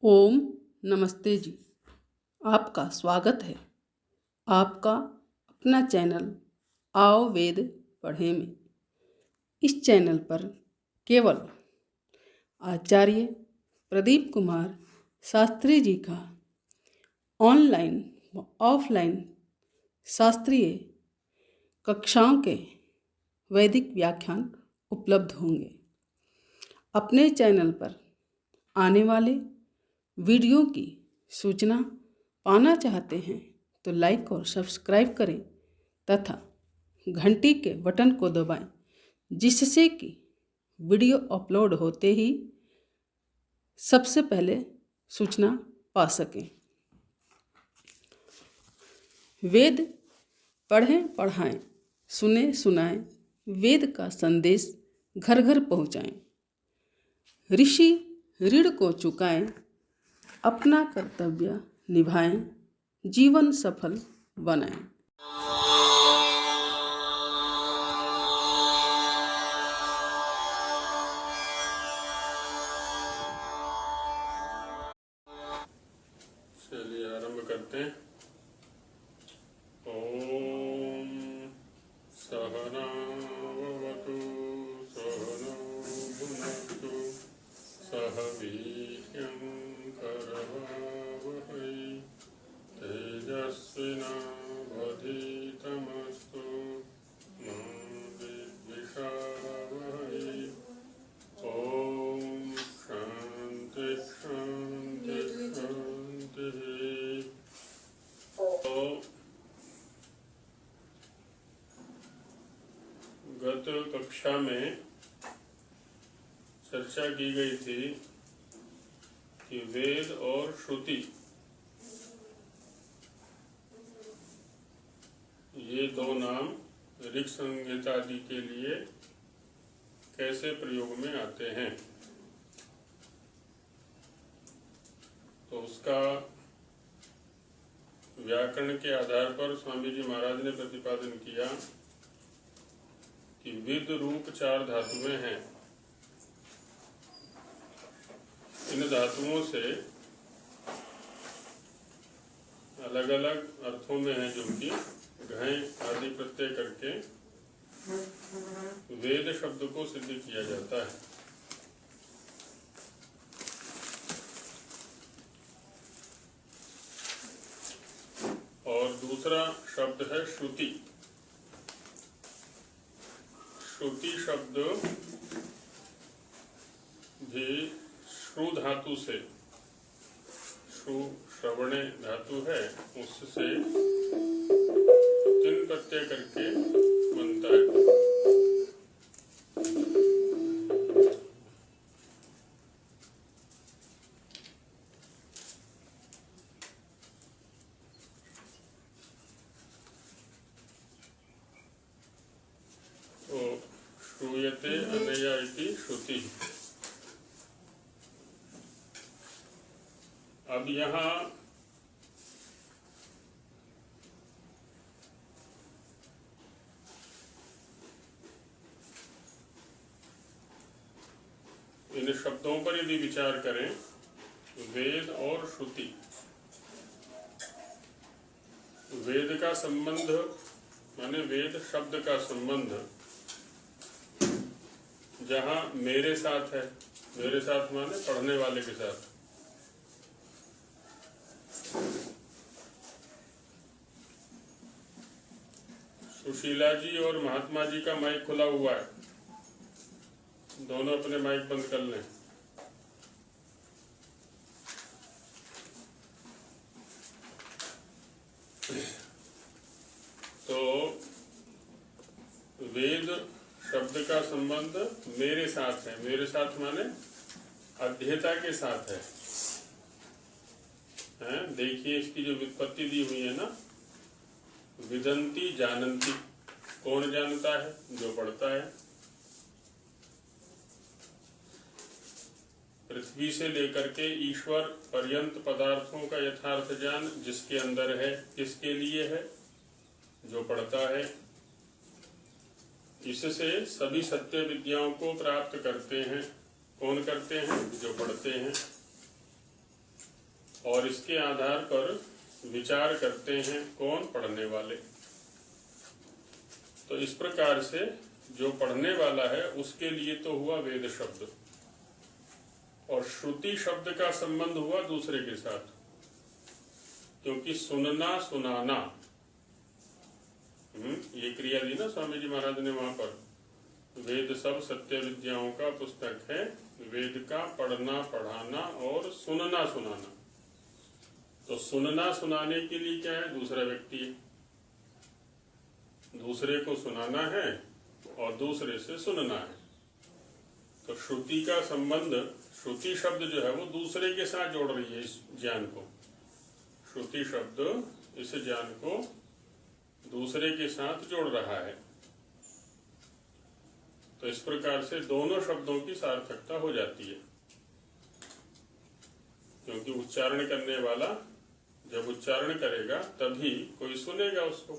ओम नमस्ते जी। आपका स्वागत है आपका अपना चैनल आओ वेद पढ़ें में। इस चैनल पर केवल आचार्य प्रदीप कुमार शास्त्री जी का ऑनलाइन व ऑफलाइन शास्त्रीय कक्षाओं के वैदिक व्याख्यान उपलब्ध होंगे। अपने चैनल पर आने वाले वीडियो की सूचना पाना चाहते हैं तो लाइक और सब्सक्राइब करें तथा घंटी के बटन को दबाएं, जिससे कि वीडियो अपलोड होते ही सबसे पहले सूचना पा सकें। वेद पढ़ें पढ़ाएं, सुने सुनाएं, वेद का संदेश घर घर पहुंचाएं। ऋषि ऋण को चुकाएं, अपना कर्तव्य निभाएं, जीवन सफल बनाएं। चलिए आरंभ करते हैं। ओम सहना भवतु सहनौ भुनक्तु सह वीर्यं करवावहै तेजस्विनावधीतमस्तु मा विद्विषावहै। ओम शांति शांति शांति। गत कक्षा में चर्चा की गई थी कि वेद और श्रुति ये दो नाम ऋग संहिता आदि के लिए कैसे प्रयोग में आते हैं, तो उसका व्याकरण के आधार पर स्वामी जी महाराज ने प्रतिपादन किया कि विद रूप 4 धातुएं हैं। इन धातुओं से अलग अलग अर्थों में है, जो कि घय आदि प्रत्यय करके वेद शब्द को सिद्ध किया जाता है। और दूसरा शब्द है श्रुति। श्रुति शब्द भी श्रु धातु से, श्रु श्रवणे धातु है, उससे 3 प्रत्यय करके बनता है। तो श्रूयते अनया इति श्रुति। अब यहाँ इन शब्दों पर यदि विचार करें, वेद और श्रुति, वेद का संबंध माने वेद शब्द का संबंध जहाँ मेरे साथ है, मेरे साथ माने पढ़ने वाले के साथ, सुशीला जी और महात्मा जी का माइक खुला हुआ है, दोनों अपने माइक बंद कर लें। तो वेद शब्द का संबंध मेरे साथ है, मेरे साथ माने अध्येता के साथ है। देखिए इसकी जो व्युत्पत्ति दी हुई है ना, विदंती जानंती, कौन जानता है? जो पढ़ता है। पृथ्वी से लेकर के ईश्वर पर्यंत पदार्थों का यथार्थ ज्ञान जिसके अंदर है, किसके लिए है? जो पढ़ता है। इससे सभी सत्य विद्याओं को प्राप्त करते हैं। कौन करते हैं? जो पढ़ते हैं। और इसके आधार पर विचार करते हैं कौन? पढ़ने वाले। तो इस प्रकार से जो पढ़ने वाला है उसके लिए तो हुआ वेद शब्द, और श्रुति शब्द का संबंध हुआ दूसरे के साथ, क्योंकि सुनना सुनाना, ये क्रिया दी ना स्वामी जी महाराज ने वहां पर। वेद सब सत्य विद्याओं का पुस्तक है, वेद का पढ़ना पढ़ाना और सुनना सुनाना। तो सुनना सुनाने के लिए क्या है? दूसरा व्यक्ति है, दूसरे को सुनाना है और दूसरे से सुनना है। तो श्रुति का संबंध, श्रुति शब्द जो है वो दूसरे के साथ जोड़ रही है इस ज्ञान को। श्रुति शब्द इस ज्ञान को दूसरे के साथ जोड़ रहा है। तो इस प्रकार से दोनों शब्दों की सार्थकता हो जाती है, क्योंकि उच्चारण करने वाला जब उच्चारण करेगा तभी कोई सुनेगा उसको।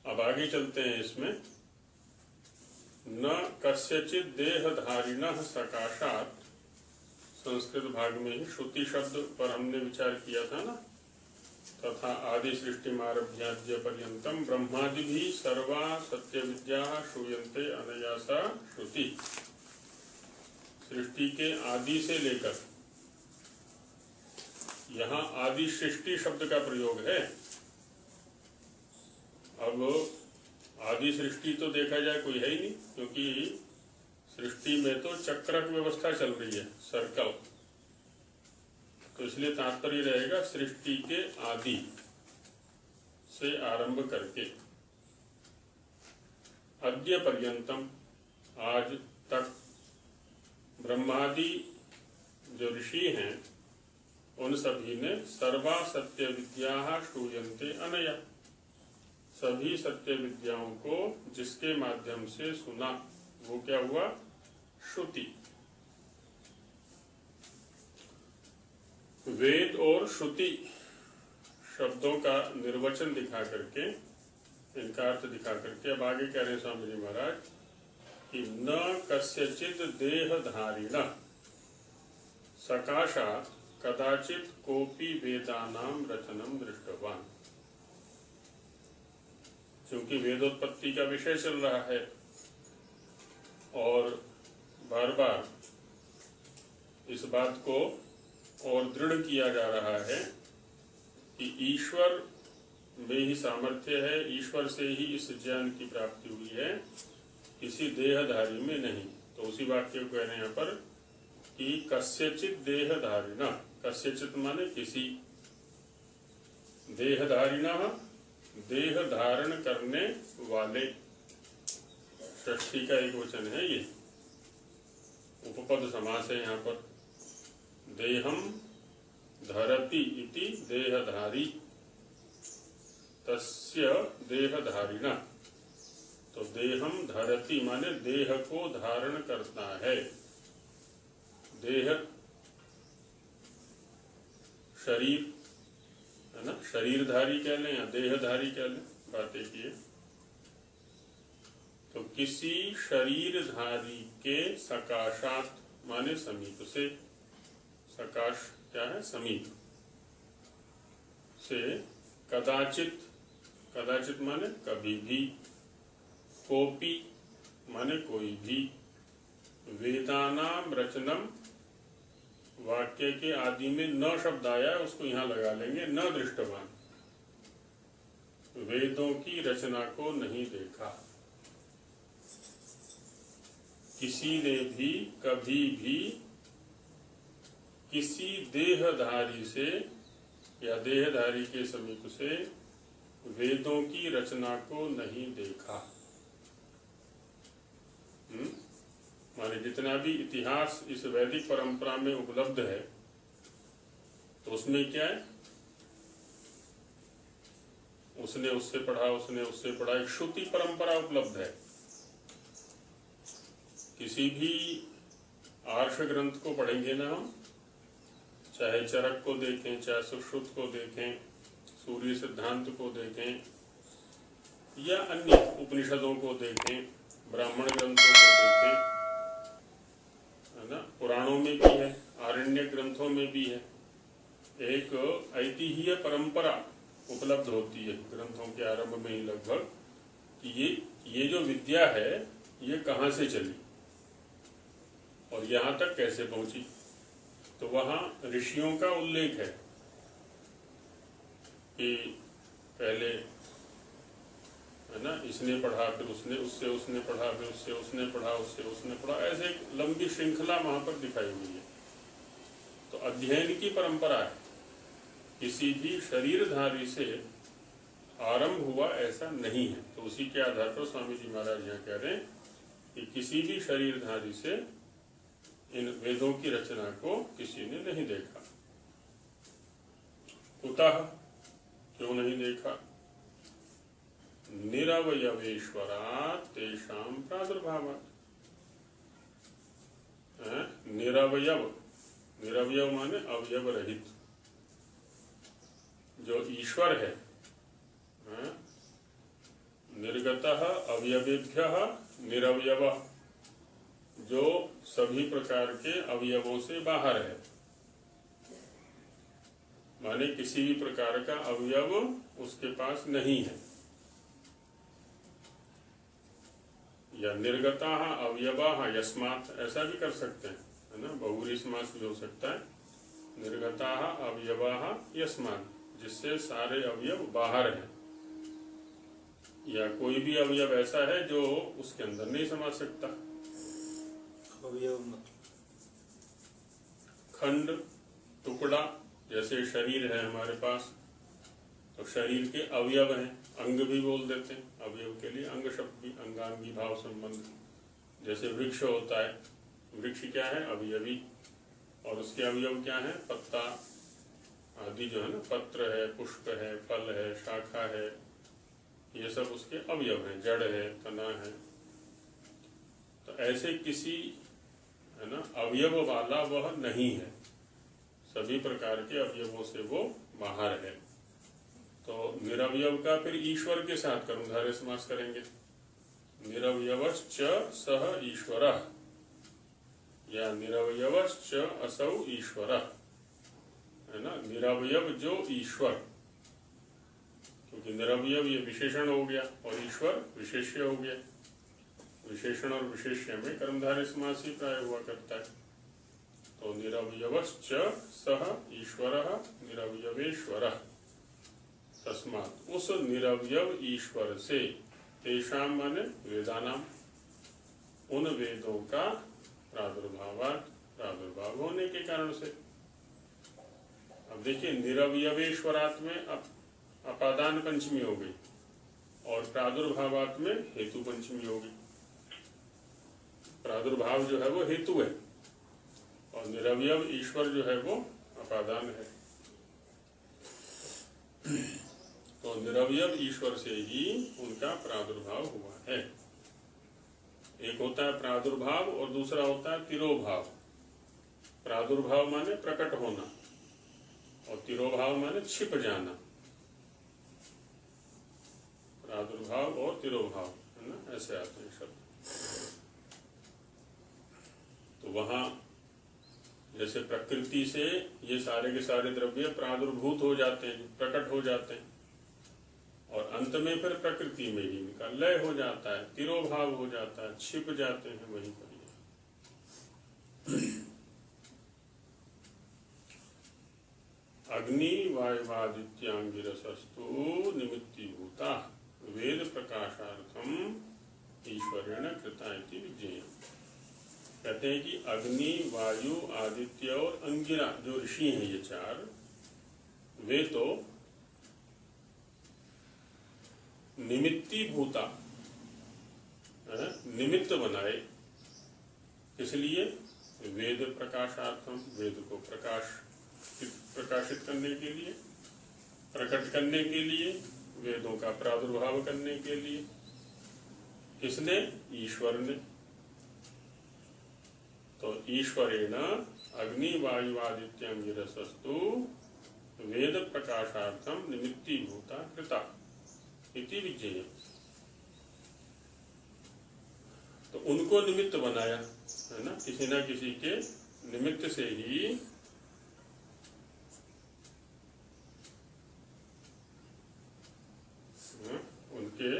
अब आगे चलते हैं इसमें। न कस्यचित देहधारिणः सकाशात्, संस्कृत भाग में ही श्रुति शब्द पर हमने विचार किया था ना। तथा आदि सृष्टिमारभ्याद्य पर्यंतम ब्रह्मादि भी सर्वा सत्य विद्या श्रूयन्ते अनया सा श्रुति। सृष्टि के आदि से लेकर, यहाँ आदि सृष्टि शब्द का प्रयोग है। अब आदि सृष्टि तो देखा जाए कोई है ही नहीं, क्योंकि सृष्टि में तो चक्रक व्यवस्था चल रही है, सर्कल। तो इसलिए तात्पर्य रहेगा सृष्टि के आदि से आरंभ करके अद्य पर्यंतम, आज तक ब्रह्मादि जो ऋषि हैं उन सभी ने सर्वा सत्य विद्या श्रूयन्ते अनया, सभी सत्य विद्याओं को जिसके माध्यम से सुना वो क्या हुआ? श्रुति। वेद और श्रुति शब्दों का निर्वचन दिखा करके, इनका अर्थ दिखा करके अब आगे कह रहे हैं स्वामी जी महाराज कि न कस्यचित देहधारिणः सकाशात् कदाचित कोपि वेदानाम रचनम दृष्टवान। क्योंकि वेदोत्पत्ति का विषय चल रहा है और बार बार इस बात को और दृढ़ किया जा रहा है कि ईश्वर में ही सामर्थ्य है, ईश्वर से ही इस ज्ञान की प्राप्ति हुई है, किसी देहधारी में नहीं। तो उसी वाक्य को कह रहे हैं यहाँ पर कि कस्यचित देहधारिणः, कस्यचित माने किसी, देहधारिणः देह धारण करने वाले, षष्ठी का एक वचन है ये, उपपद समास है यहाँ पर। देहम धरति इति देहधारी तस्य देहधारिणः। तो देहम धरति माने देह को धारण करता है। देह शरीर है ना, शरीरधारी कह लें या देहधारी कह लें, बात एक ही है। तो किसी शरीरधारी के सकाशात माने समीप से, सकाश क्या है? समीप से, कदाचित, कदाचित माने कभी भी, कोपि माने कोई भी, वेदानाम रचनम, वाक्य के आदि में न शब्द आया है, उसको यहां लगा लेंगे, न दृष्टवान, वेदों की रचना को नहीं देखा। किसी ने भी कभी भी किसी देहधारी से या देहधारी के समीप से वेदों की रचना को नहीं देखा। माने जितना भी इतिहास इस वैदिक परंपरा में उपलब्ध है, तो उसमें क्या है? उसने उससे पढ़ा, उसने उससे पढ़ा, एक श्रुति परंपरा उपलब्ध है। किसी भी आर्ष ग्रंथ को पढ़ेंगे ना हम, चाहे चरक को देखें, चाहे सुश्रुत को देखें, सूर्य सिद्धांत को देखें, या अन्य उपनिषदों को देखें, ब्राह्मण ग्रंथों को देखें, है है ना, पुराणों में भी है, आरण्य ग्रंथों में भी है। एक ऐतिह्य परंपरा उपलब्ध होती है ग्रंथों के आरंभ में ही लगभग, कि ये जो विद्या है ये कहाँ से चली और यहाँ तक कैसे पहुंची। तो वहाँ ऋषियों का उल्लेख है कि पहले, है ना, इसने पढ़ा, फिर उसने, उससे उसने पढ़ा, फिर उससे उसने पढ़ा, उससे उसने पढ़ा, ऐसे एक लंबी श्रृंखला वहां पर दिखाई हुई है। तो अध्ययन की परंपरा है, किसी भी शरीरधारी से आरंभ हुआ ऐसा नहीं है। तो उसी के आधार पर स्वामी जी महाराज यहाँ कह रहे हैं कि किसी भी शरीरधारी से इन वेदों की रचना को किसी ने नहीं देखा। कुतः, क्यों नहीं देखा? निरवयवेश्वरात् तेषां प्रादुर्भावात्। निरवयव, निरवयव माने अवयव रहित, जो ईश्वर है, निर्गतः अवयवेभ्यः निरवयवः, जो सभी प्रकार के अवयवों से बाहर है, माने किसी भी प्रकार का अवयव उसके पास नहीं है। या निर्गताः अवयवाः यस्मात्, ऐसा भी कर सकते हैं, है ना, बहुव्रीहि समास भी हो सकता है। निर्गताः अवयवाः यस्मात्, जिससे सारे अवयव बाहर हैं, या कोई भी अवयव ऐसा है जो उसके अंदर नहीं समा सकता। अवयव खंड, टुकड़ा, जैसे शरीर है हमारे पास, तो शरीर के अवयव हैं, अंग भी बोल देते हैं, अवयव के लिए अंग शब्द भी, अंगांगी भाव संबंध। जैसे वृक्ष होता है, वृक्ष क्या है? अवयवी, और उसके अवयव क्या है? पत्ता आदि जो है ना, पत्र है, पुष्प है, फल है, शाखा है, ये सब उसके अवयव हैं, जड़ है, तना है। तो ऐसे किसी, है ना, अवयव वाला वह नहीं है, सभी प्रकार के अवयवों से वो बाहर है। तो निरवयव का फिर ईश्वर के साथ कर्मधारय समास करेंगे। निरवयवश्च सह ईश्वरः, या निरवयवश्च असौ ईश्वरः, है ना, निरवयव जो ईश्वर, क्योंकि निरवयव ये विशेषण हो गया और ईश्वर विशेष्य हो गया। विशेषण और विशेष्य में कर्मधारय समास ही प्राय हुआ करता है। तो निरवयवश्च सह ईश्वरः निरवयवेश्वरः, तस्मात्, उस निरवयव ईश्वर से, तेषां माने वेदानाम, उन वेदों का प्रादुर्भावात्, प्रादुर्भाव होने के कारण से। अब देखिए, निरवयवेश्वरात् में अपादान पंचमी हो गई और प्रादुर्भावात् में हेतु पंचमी हो गई। प्रादुर्भाव जो है वो हेतु है और निरवयव ईश्वर जो है वो अपादान है। तो निरवयव ईश्वर से ही उनका प्रादुर्भाव हुआ है। एक होता है प्रादुर्भाव और दूसरा होता है तिरोभाव। प्रादुर्भाव माने प्रकट होना और तिरोभाव माने छिप जाना। प्रादुर्भाव और तिरोभाव, है ना, ऐसे आते हैं शब्द। तो वहां जैसे प्रकृति से ये सारे के सारे द्रव्य प्रादुर्भूत हो जाते हैं, प्रकट हो जाते हैं, और अंत में फिर प्रकृति में ही इनका लय हो जाता है, तिरोभाव हो जाता है, छिप जाते हैं वहीं पर। अग्नि वायुवादित्यांगिरसस्तु निमित्तीभूता वेद प्रकाशार्थम ईश्वरेण कृता इति विज्ञेयम्। कहते हैं कि अग्नि, वायु, आदित्य और अंगिरा जो ऋषि हैं, ये चार, वे तो निमित्ती भूता, निमित्त बनाए, किस लिए? वेद प्रकाशार्थम, वेद को प्रकाशित करने के लिए, प्रकट करने के लिए, वेदों का प्रादुर्भाव करने के लिए। किसने? ईश्वर ने। तो ईश्वरेण अग्नि वायु आदित्यांगिरसस्तु वेद प्रकाशार्थम निमित्तीभूता कृता इति विज्ञेयम्। तो उनको निमित्त बनाया, है ना, किसी न किसी के निमित्त से ही उनके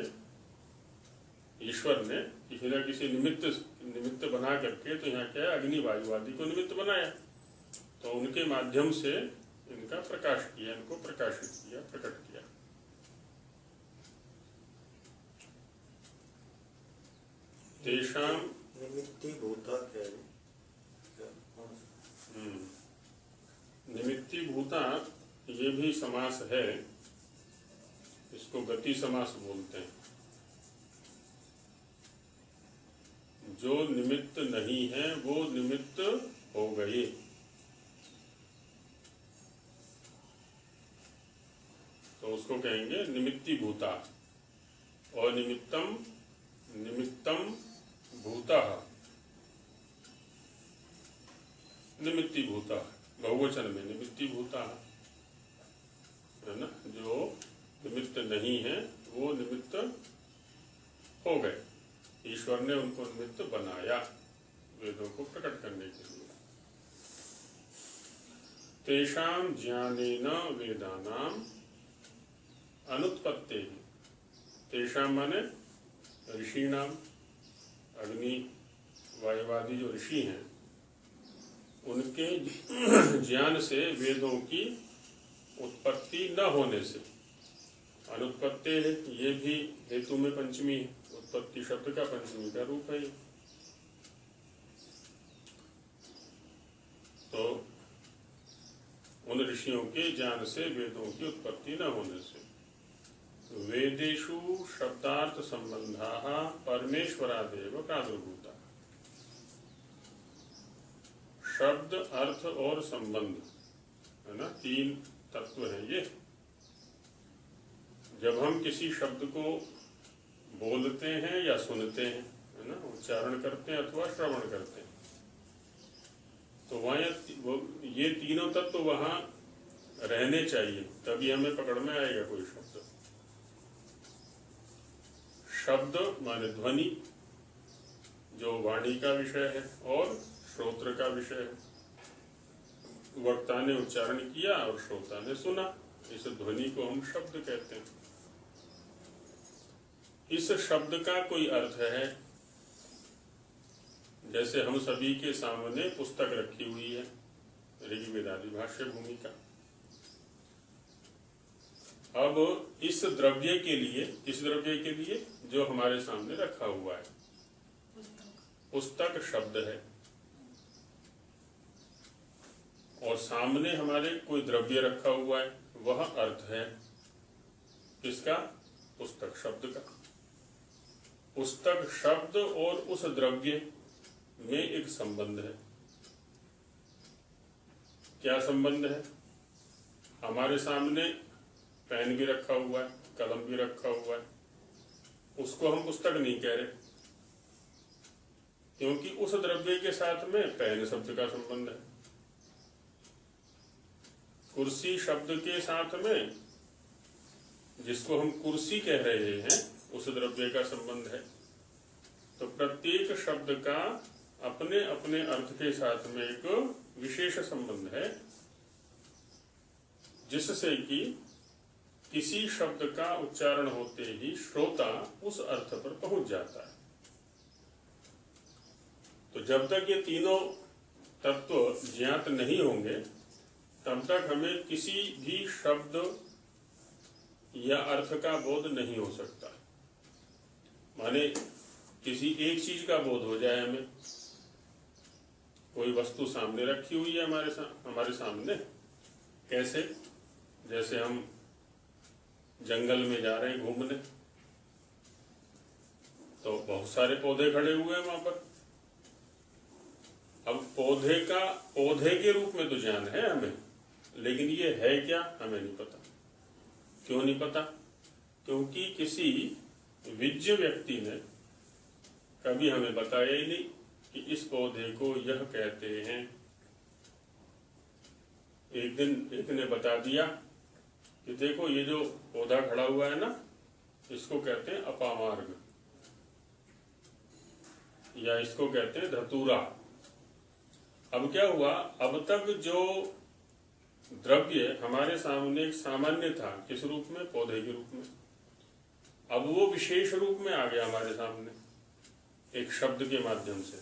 ईश्वर ने किसी न किसी निमित्त बना करके, तो यहाँ क्या है, अग्नि वायु आदि को निमित्त बनाया, तो उनके माध्यम से इनका प्रकाश किया, इनको प्रकाशित किया, प्रकट किया। तेषाम निमित्ती भूता क्या है? निमित्ती भूता, ये भी समास है, इसको गति समास बोलते हैं। जो निमित्त नहीं है वो निमित्त हो गए। तो उसको कहेंगे निमित्ती भूता। अनिमित्तम निमित्तम भूतः, निमित्ती भूता, बहुवचन में निमित्ती भूता, है ना। जो निमित्त नहीं है वो निमित्त हो गए, ईश्वर ने उनको निमित्त बनाया वेदों को प्रकट करने के लिए। तेषां ज्ञानेन वेदानाम अनुत्पत्ति, तेषां माने ऋषिणाम, अग्नि वायुवादी जो ऋषि हैं उनके ज्ञान से वेदों की उत्पत्ति न होने से, अनुत्पत्ति है ये भी हेतु में पंचमी है, उत्पत्ति शब्द का पंचमी का रूप है। तो उन ऋषियों के ज्ञान से वेदों की उत्पत्ति न होने से, वेदेषु शब्दार्थ संबंधाः परमेश्वरादेव प्रादुर्भूता। शब्द, अर्थ और संबंध, है ना, तीन तत्व हैं ये। जब हम किसी शब्द को बोलते हैं या सुनते हैं, है ना, उच्चारण करते हैं अथवा श्रवण करते हैं, तो वहाँ ये तीनों तत्व वहाँ रहने चाहिए, तभी हमें पकड़ में आएगा कोई शब्द। शब्द माने ध्वनि, जो वाणी का विषय है और श्रोत्र का विषय है। वक्ता ने उच्चारण किया और श्रोता ने सुना, इस ध्वनि को हम शब्द कहते हैं। इस शब्द का कोई अर्थ है, जैसे हम सभी के सामने पुस्तक रखी हुई है, ऋग्वेद आदि भाष्य भूमिका। अब इस द्रव्य के लिए, इस द्रव्य के लिए जो हमारे सामने रखा हुआ है, पुस्तक शब्द है, और सामने हमारे कोई द्रव्य रखा हुआ है, वह अर्थ है। किसका? पुस्तक शब्द का। पुस्तक शब्द और उस द्रव्य में एक संबंध है। क्या संबंध है? हमारे सामने पेन भी रखा हुआ है, कलम भी रखा हुआ है, उसको हम पुस्तक नहीं कह रहे, क्योंकि उस द्रव्य के साथ में पेन शब्द का संबंध है। कुर्सी शब्द के साथ में जिसको हम कुर्सी कह रहे हैं, उस द्रव्य का संबंध है। तो प्रत्येक शब्द का अपने अपने अर्थ के साथ में एक विशेष संबंध है, जिससे कि किसी शब्द का उच्चारण होते ही श्रोता उस अर्थ पर पहुंच जाता है। तो जब तक ये तीनों तत्व ज्ञात नहीं होंगे, तब तक हमें किसी भी शब्द या अर्थ का बोध नहीं हो सकता। माने किसी एक चीज का बोध हो जाए हमें, कोई वस्तु सामने रखी हुई है हमारे सामने, कैसे? जैसे हम जंगल में जा रहे हैं घूमने, तो बहुत सारे पौधे खड़े हुए हैं वहां पर। अब पौधे के रूप में तो ज्ञान है हमें, लेकिन ये है क्या हमें नहीं पता। क्यों नहीं पता? क्योंकि किसी विज्ञ व्यक्ति ने कभी हमें बताया ही नहीं कि इस पौधे को यह कहते हैं। एक दिन एक ने बता दिया कि देखो ये जो पौधा खड़ा हुआ है ना, इसको कहते हैं अपामार्ग, या इसको कहते हैं धतूरा। अब क्या हुआ, अब तक जो द्रव्य हमारे सामने एक सामान्य था, किस रूप में, पौधे के रूप में, अब वो विशेष रूप में आ गया हमारे सामने एक शब्द के माध्यम से,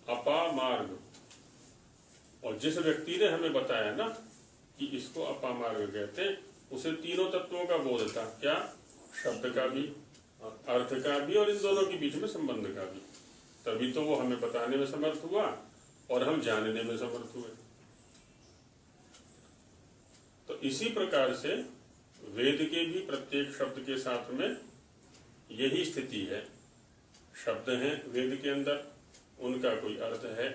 अपामार्ग। और जिस व्यक्ति ने हमें बताया ना कि इसको अपामार्ग कहते हैं, उसे तीनों तत्वों का बोध था। क्या, शब्द का भी, अर्थ का भी, और इन दोनों के बीच में संबंध का भी। तभी तो वो हमें बताने में समर्थ हुआ और हम जानने में समर्थ हुए। तो इसी प्रकार से वेद के भी प्रत्येक शब्द के साथ में यही स्थिति है। शब्द हैं वेद के अंदर, उनका कोई अर्थ है,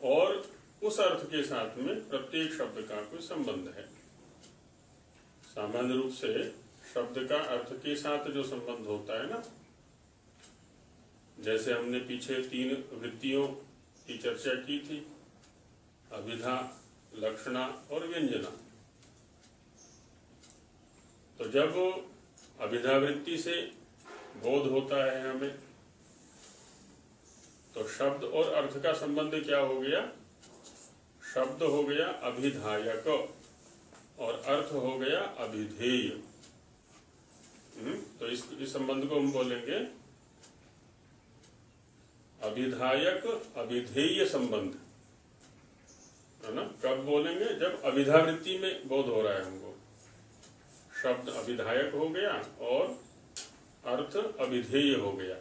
और उस अर्थ के साथ में प्रत्येक शब्द का कोई संबंध है। सामान्य रूप से शब्द का अर्थ के साथ जो संबंध होता है ना, जैसे हमने पीछे 3 वृत्तियों की चर्चा की थी, अभिधा, लक्षणा और व्यंजना। तो जब अभिधा वृत्ति से बोध होता है हमें, तो शब्द और अर्थ का संबंध क्या हो गया, शब्द हो गया अभिधायक और अर्थ हो गया अभिधेय। तो इस संबंध को हम बोलेंगे अभिधायक अभिधेय संबंध, है ना। कब बोलेंगे, जब अभिधा वृत्ति में बोध हो रहा है हमको, शब्द अभिधायक हो गया और अर्थ अभिधेय हो गया।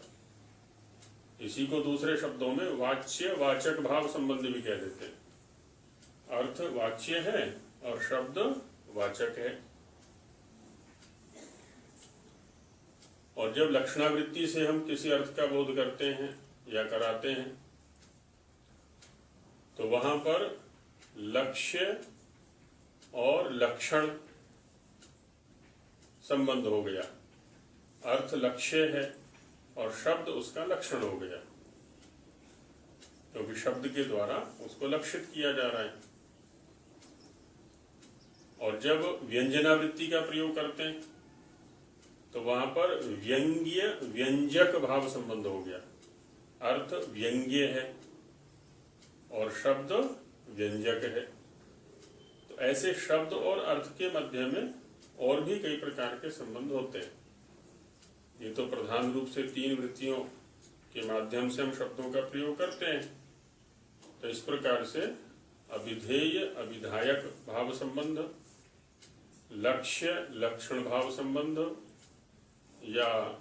इसी को दूसरे शब्दों में वाच्य वाचक भाव संबंध भी कह देते हैं। अर्थ वाच्य है और शब्द वाचक है। और जब लक्षणावृत्ति से हम किसी अर्थ का बोध करते हैं या कराते हैं, तो वहां पर लक्ष्य और लक्षण संबंध हो गया। अर्थ लक्ष्य है और शब्द उसका लक्षण हो गया, क्योंकि शब्द के द्वारा उसको लक्षित किया जा रहा है। और जब व्यंजनावृत्ति का प्रयोग करते हैं, तो वहां पर व्यंग्य व्यंजक भाव संबंध हो गया। अर्थ व्यंग्य है और शब्द व्यंजक है। तो ऐसे शब्द और अर्थ के मध्य में और भी कई प्रकार के संबंध होते हैं। ये तो प्रधान रूप से 3 वृत्तियों के माध्यम से हम शब्दों का प्रयोग करते हैं। तो इस प्रकार से अभिधेय अभिधायक भाव संबंध, लक्ष्य लक्षण भाव संबंध, या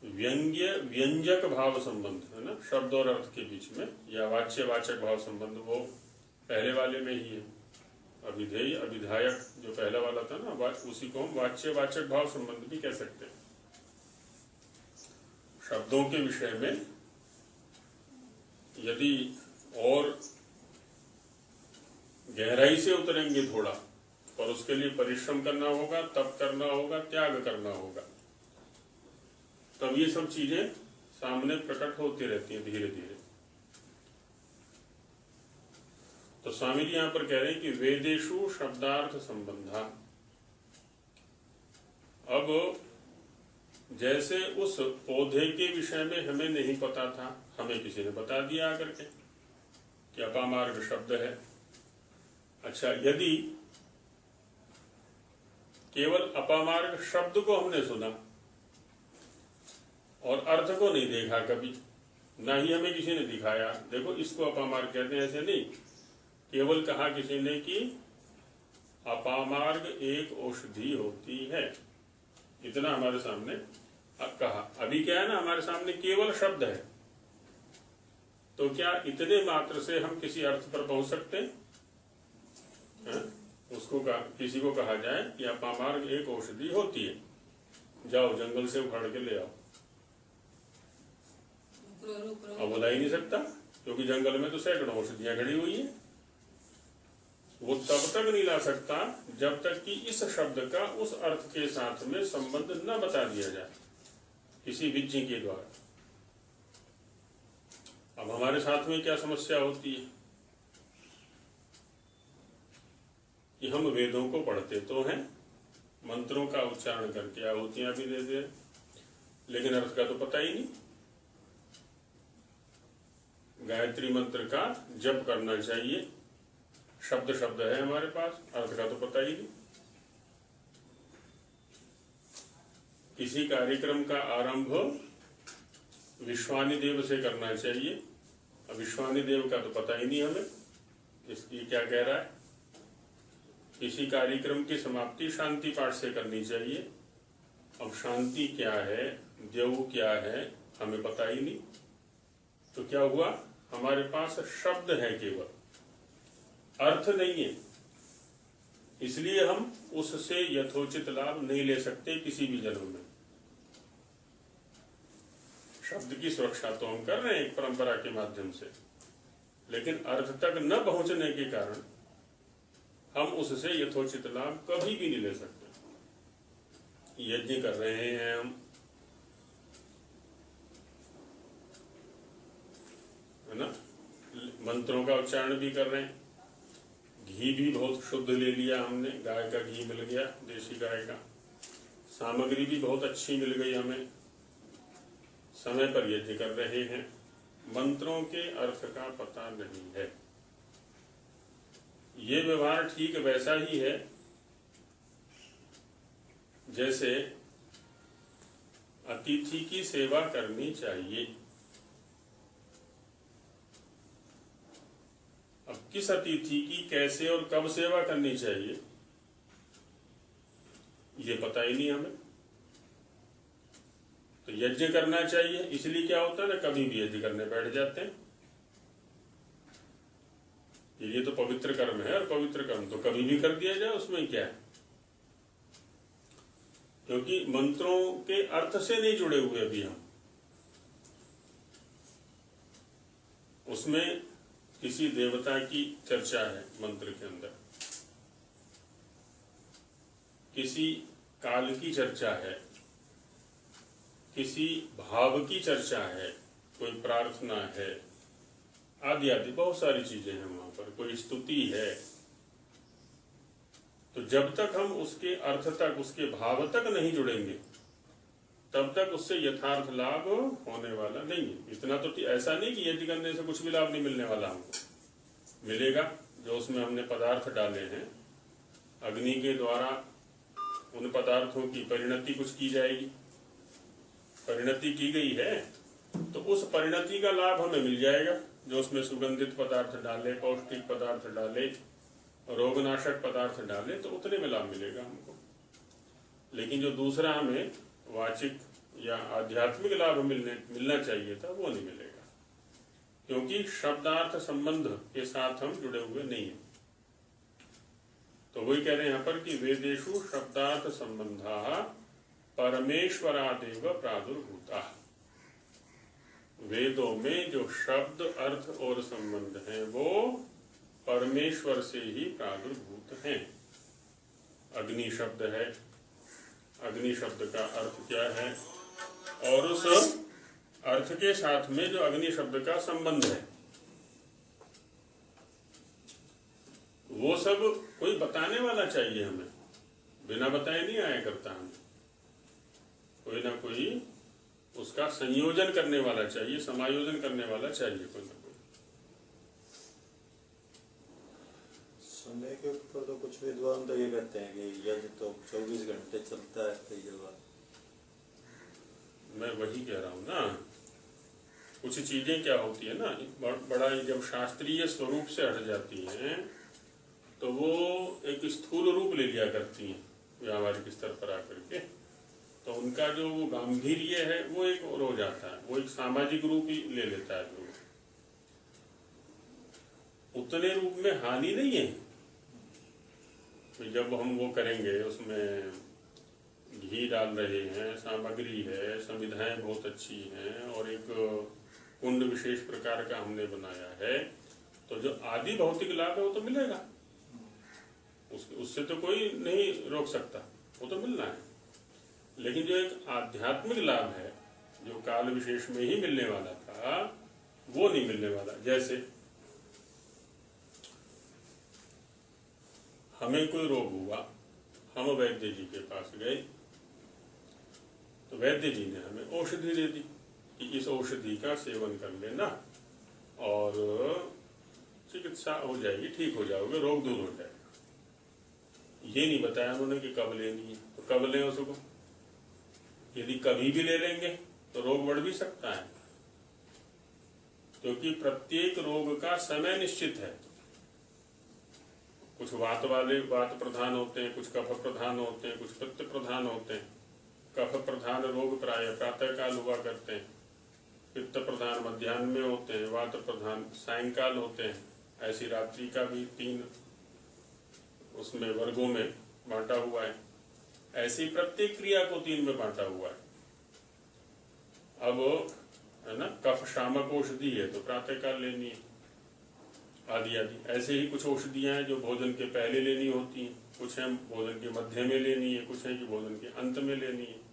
व्यंग्य व्यंजक भाव संबंध, है ना, शब्द और अर्थ के बीच में, या वाच्य वाचक भाव संबंध, वो पहले वाले में ही है। अभिधेय अभिधायक जो पहला वाला था ना, उसी को हम वाच्य वाचक भाव संबंध भी कह सकते हैं। शब्दों के विषय में यदि और गहराई से उतरेंगे थोड़ा, और उसके लिए परिश्रम करना होगा, तप करना होगा, त्याग करना होगा, तब ये सब चीजें सामने प्रकट होती रहती हैं धीरे धीरे। तो स्वामी जी यहां पर कह रहे हैं कि वेदेषु शब्दार्थ संबंधा। अब जैसे उस पौधे के विषय में हमें नहीं पता था, हमें किसी ने बता दिया आकर के कि अपामार्ग शब्द है। अच्छा, यदि केवल अपामार्ग शब्द को हमने सुना और अर्थ को नहीं देखा कभी, ना ही हमें किसी ने दिखाया, देखो इसको अपामार्ग कहते हैं, ऐसे नहीं, केवल कहा किसी ने कि अपामार्ग एक औषधि होती है, इतना हमारे सामने अब कहा। अभी क्या है ना, हमारे सामने केवल शब्द है, तो क्या इतने मात्र से हम किसी अर्थ पर पहुंच सकते हैं? उसको किसी को कहा जाए कि अपामार्ग एक औषधि होती है, जाओ जंगल से उखाड़ के ले आओ, अब बुला ही नहीं सकता, क्योंकि जंगल में तो सैकड़ों औषधियां खड़ी हुई है। वो तब तक नहीं ला सकता जब तक कि इस शब्द का उस अर्थ के साथ में संबंध न बता दिया जाए किसी विज्ञ के द्वारा। अब हमारे साथ में क्या समस्या होती है कि हम वेदों को पढ़ते तो हैं, मंत्रों का उच्चारण करके आहुतियां भी देते हैं, लेकिन अर्थ का तो पता ही नहीं। गायत्री मंत्र का जप करना चाहिए, शब्द शब्द है हमारे पास, अर्थ का तो पता ही नहीं। किसी कार्यक्रम का आरंभ विश्वानी देव से करना चाहिए, अब विश्वानी देव का तो पता ही नहीं हमें, इसकी क्या कह रहा है। किसी कार्यक्रम की समाप्ति शांति पाठ से करनी चाहिए, अब शांति क्या है, देव क्या है, हमें पता ही नहीं। तो क्या हुआ, हमारे पास शब्द है केवल, अर्थ नहीं है, इसलिए हम उससे यथोचित लाभ नहीं ले सकते किसी भी जन्म में। शब्द की सुरक्षा तो हम कर रहे हैं एक परंपरा के माध्यम से, लेकिन अर्थ तक न पहुंचने के कारण हम उससे यथोचित लाभ कभी भी नहीं ले सकते। यज्ञ कर रहे हैं हम, है ना, मंत्रों का उच्चारण भी कर रहे हैं, घी भी बहुत शुद्ध ले लिया हमने, गाय का घी मिल गया, देसी गाय का, सामग्री भी बहुत अच्छी मिल गई हमें, समय पर यज्ञ कर रहे हैं, मंत्रों के अर्थ का पता नहीं है। ये व्यवहार ठीक वैसा ही है जैसे अतिथि की सेवा करनी चाहिए। अब किस अतिथि की कैसे और कब सेवा करनी चाहिए ये पता ही नहीं हमें। तो यज्ञ करना चाहिए, इसलिए क्या होता है ना, कभी भी यज्ञ करने बैठ जाते हैं। ये तो पवित्र कर्म है, और पवित्र कर्म तो कभी भी कर दिया जाए, उसमें क्या है, क्योंकि मंत्रों के अर्थ से नहीं जुड़े हुए अभी हम, उसमें किसी देवता की चर्चा है मंत्र के अंदर, किसी काल की चर्चा है, किसी भाव की चर्चा है, कोई प्रार्थना है, आदि आदि बहुत सारी चीजें हैं वहां पर, कोई स्तुति है। तो जब तक हम उसके अर्थ तक, उसके भाव तक नहीं जुड़ेंगे, तब तक उससे यथार्थ लाभ होने वाला नहीं है। इतना तो ऐसा नहीं कि यज्ञ करने से कुछ भी लाभ नहीं मिलने वाला, हमको मिलेगा। जो उसमें हमने पदार्थ डाले हैं, अग्नि के द्वारा उन पदार्थों की परिणति कुछ की जाएगी, परिणति की गई है, तो उस परिणति का लाभ हमें मिल जाएगा। जो उसमें सुगंधित पदार्थ डाले, पौष्टिक पदार्थ डाले, रोगनाशक पदार्थ डाले, तो उतने में लाभ मिलेगा हमको। लेकिन जो दूसरा हमें वाचिक या आध्यात्मिक लाभ मिलना चाहिए था, वो नहीं मिलेगा, क्योंकि शब्दार्थ संबंध के साथ हम जुड़े हुए नहीं हैं। तो वही कह रहे हैं यहाँ पर कि वेदेषु शब्दार्थ संबंधा परमेश्वरादेव प्रादुर्भूता। वेदों में जो शब्द, अर्थ और संबंध हैं वो परमेश्वर से ही प्रादुर्भूत हैं। अग्नि शब्द है, अग्नि शब्द का अर्थ क्या है, और उस अर्थ के साथ में जो अग्नि शब्द का संबंध है, वो सब कोई बताने वाला चाहिए हमें, बिना बताए नहीं आया करता। हमें कोई ना कोई उसका संयोजन करने वाला चाहिए, समायोजन करने वाला चाहिए कोई ना कोई। समय के ऊपर तो कुछ विद्वान तो ये कहते हैं कि यज्ञ तो 24 घंटे चलता है कई जगह। मैं वही कह रहा हूँ ना, कुछ चीजें क्या होती है ना, बड़ा जब शास्त्रीय स्वरूप से हट जाती हैं तो वो एक स्थूल रूप ले लिया करती हैं व्यावहारिक स्तर पर आकर के, तो उनका जो वो गांधीर्य है वो एक और हो जाता है, वो एक सामाजिक रूप ही ले लेता है। जो उतने रूप में हानि नहीं है। जब हम वो करेंगे, उसमें घी डाल रहे हैं, सामग्री है, संविधाएं बहुत अच्छी हैं, और एक कुंड विशेष प्रकार का हमने बनाया है, तो जो आदि भौतिक लाभ है वो तो मिलेगा, उससे तो कोई नहीं रोक सकता, वो तो मिलना है। लेकिन जो एक आध्यात्मिक लाभ है, जो काल विशेष में ही मिलने वाला था, वो नहीं मिलने वाला। जैसे हमें कोई रोग हुआ, हम वैद्य जी के पास गए, तो तो वैद्य जी ने हमें औषधि दे दी कि इस औषधि का सेवन कर लेना और चिकित्सा हो जाएगी, ठीक हो जाओगे, रोग दूर हो जाएगा। ये नहीं बताया उन्होंने कि कब लेनी है, तो कब लें उसको। यदि कभी भी ले लेंगे तो रोग बढ़ भी सकता है, क्योंकि प्रत्येक रोग का समय निश्चित है। कुछ वात प्रधान होते हैं, कुछ कफ प्रधान होते हैं, कुछ पित्त प्रधान होते हैं। कफ प्रधान रोग प्राय प्रातः काल हुआ करते हैं, पित्त प्रधान मध्याह्न में होते हैं, वात प्रधान सायंकाल होते हैं। ऐसी रात्रि का भी 3 उसमें वर्गों में बांटा हुआ है। ऐसी प्रत्येक क्रिया को 3 में बांटा हुआ है। अब है ना, कफ शामक औषधि है तो प्रातः काल लेनी है, आदि आदि। ऐसे ही कुछ औषधियां हैं जो भोजन के पहले लेनी होती हैं, कुछ है भोजन के मध्य में लेनी है, कुछ है कि भोजन के अंत में लेनी है।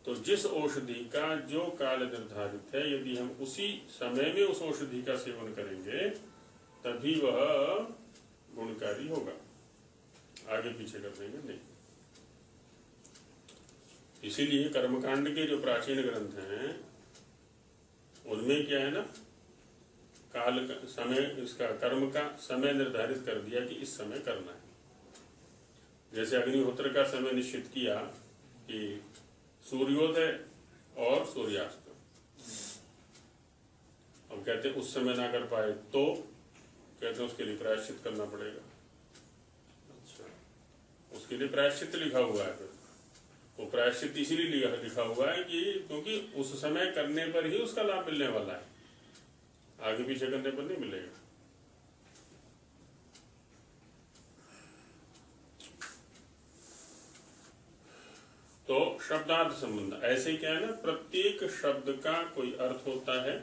तो जिस औषधि का जो काल निर्धारित है, यदि हम उसी समय में उस औषधि का सेवन करेंगे तभी वह गुणकारी होगा, आगे पीछे कर देंगे नहीं। इसीलिए कर्मकांड के जो प्राचीन ग्रंथ हैं उनमें क्या है ना, काल का समय, इसका कर्म का समय निर्धारित कर दिया कि इस समय करना है। जैसे अग्निहोत्र का समय निश्चित किया कि सूर्योदय और सूर्यास्त। अब कहते हैं उस समय ना कर पाए तो कहते हैं उसके लिए प्रायश्चित करना पड़ेगा। अच्छा, उसके लिए प्रायश्चित लिखा हुआ है। फिर वो प्रायश्चित इसीलिए लिखा हुआ है कि क्योंकि उस समय करने पर ही उसका लाभ मिलने वाला है, आगे पीछे करने पर नहीं मिलेगा। तो शब्दार्थ संबंध ऐसे क्या है ना, प्रत्येक शब्द का कोई अर्थ होता है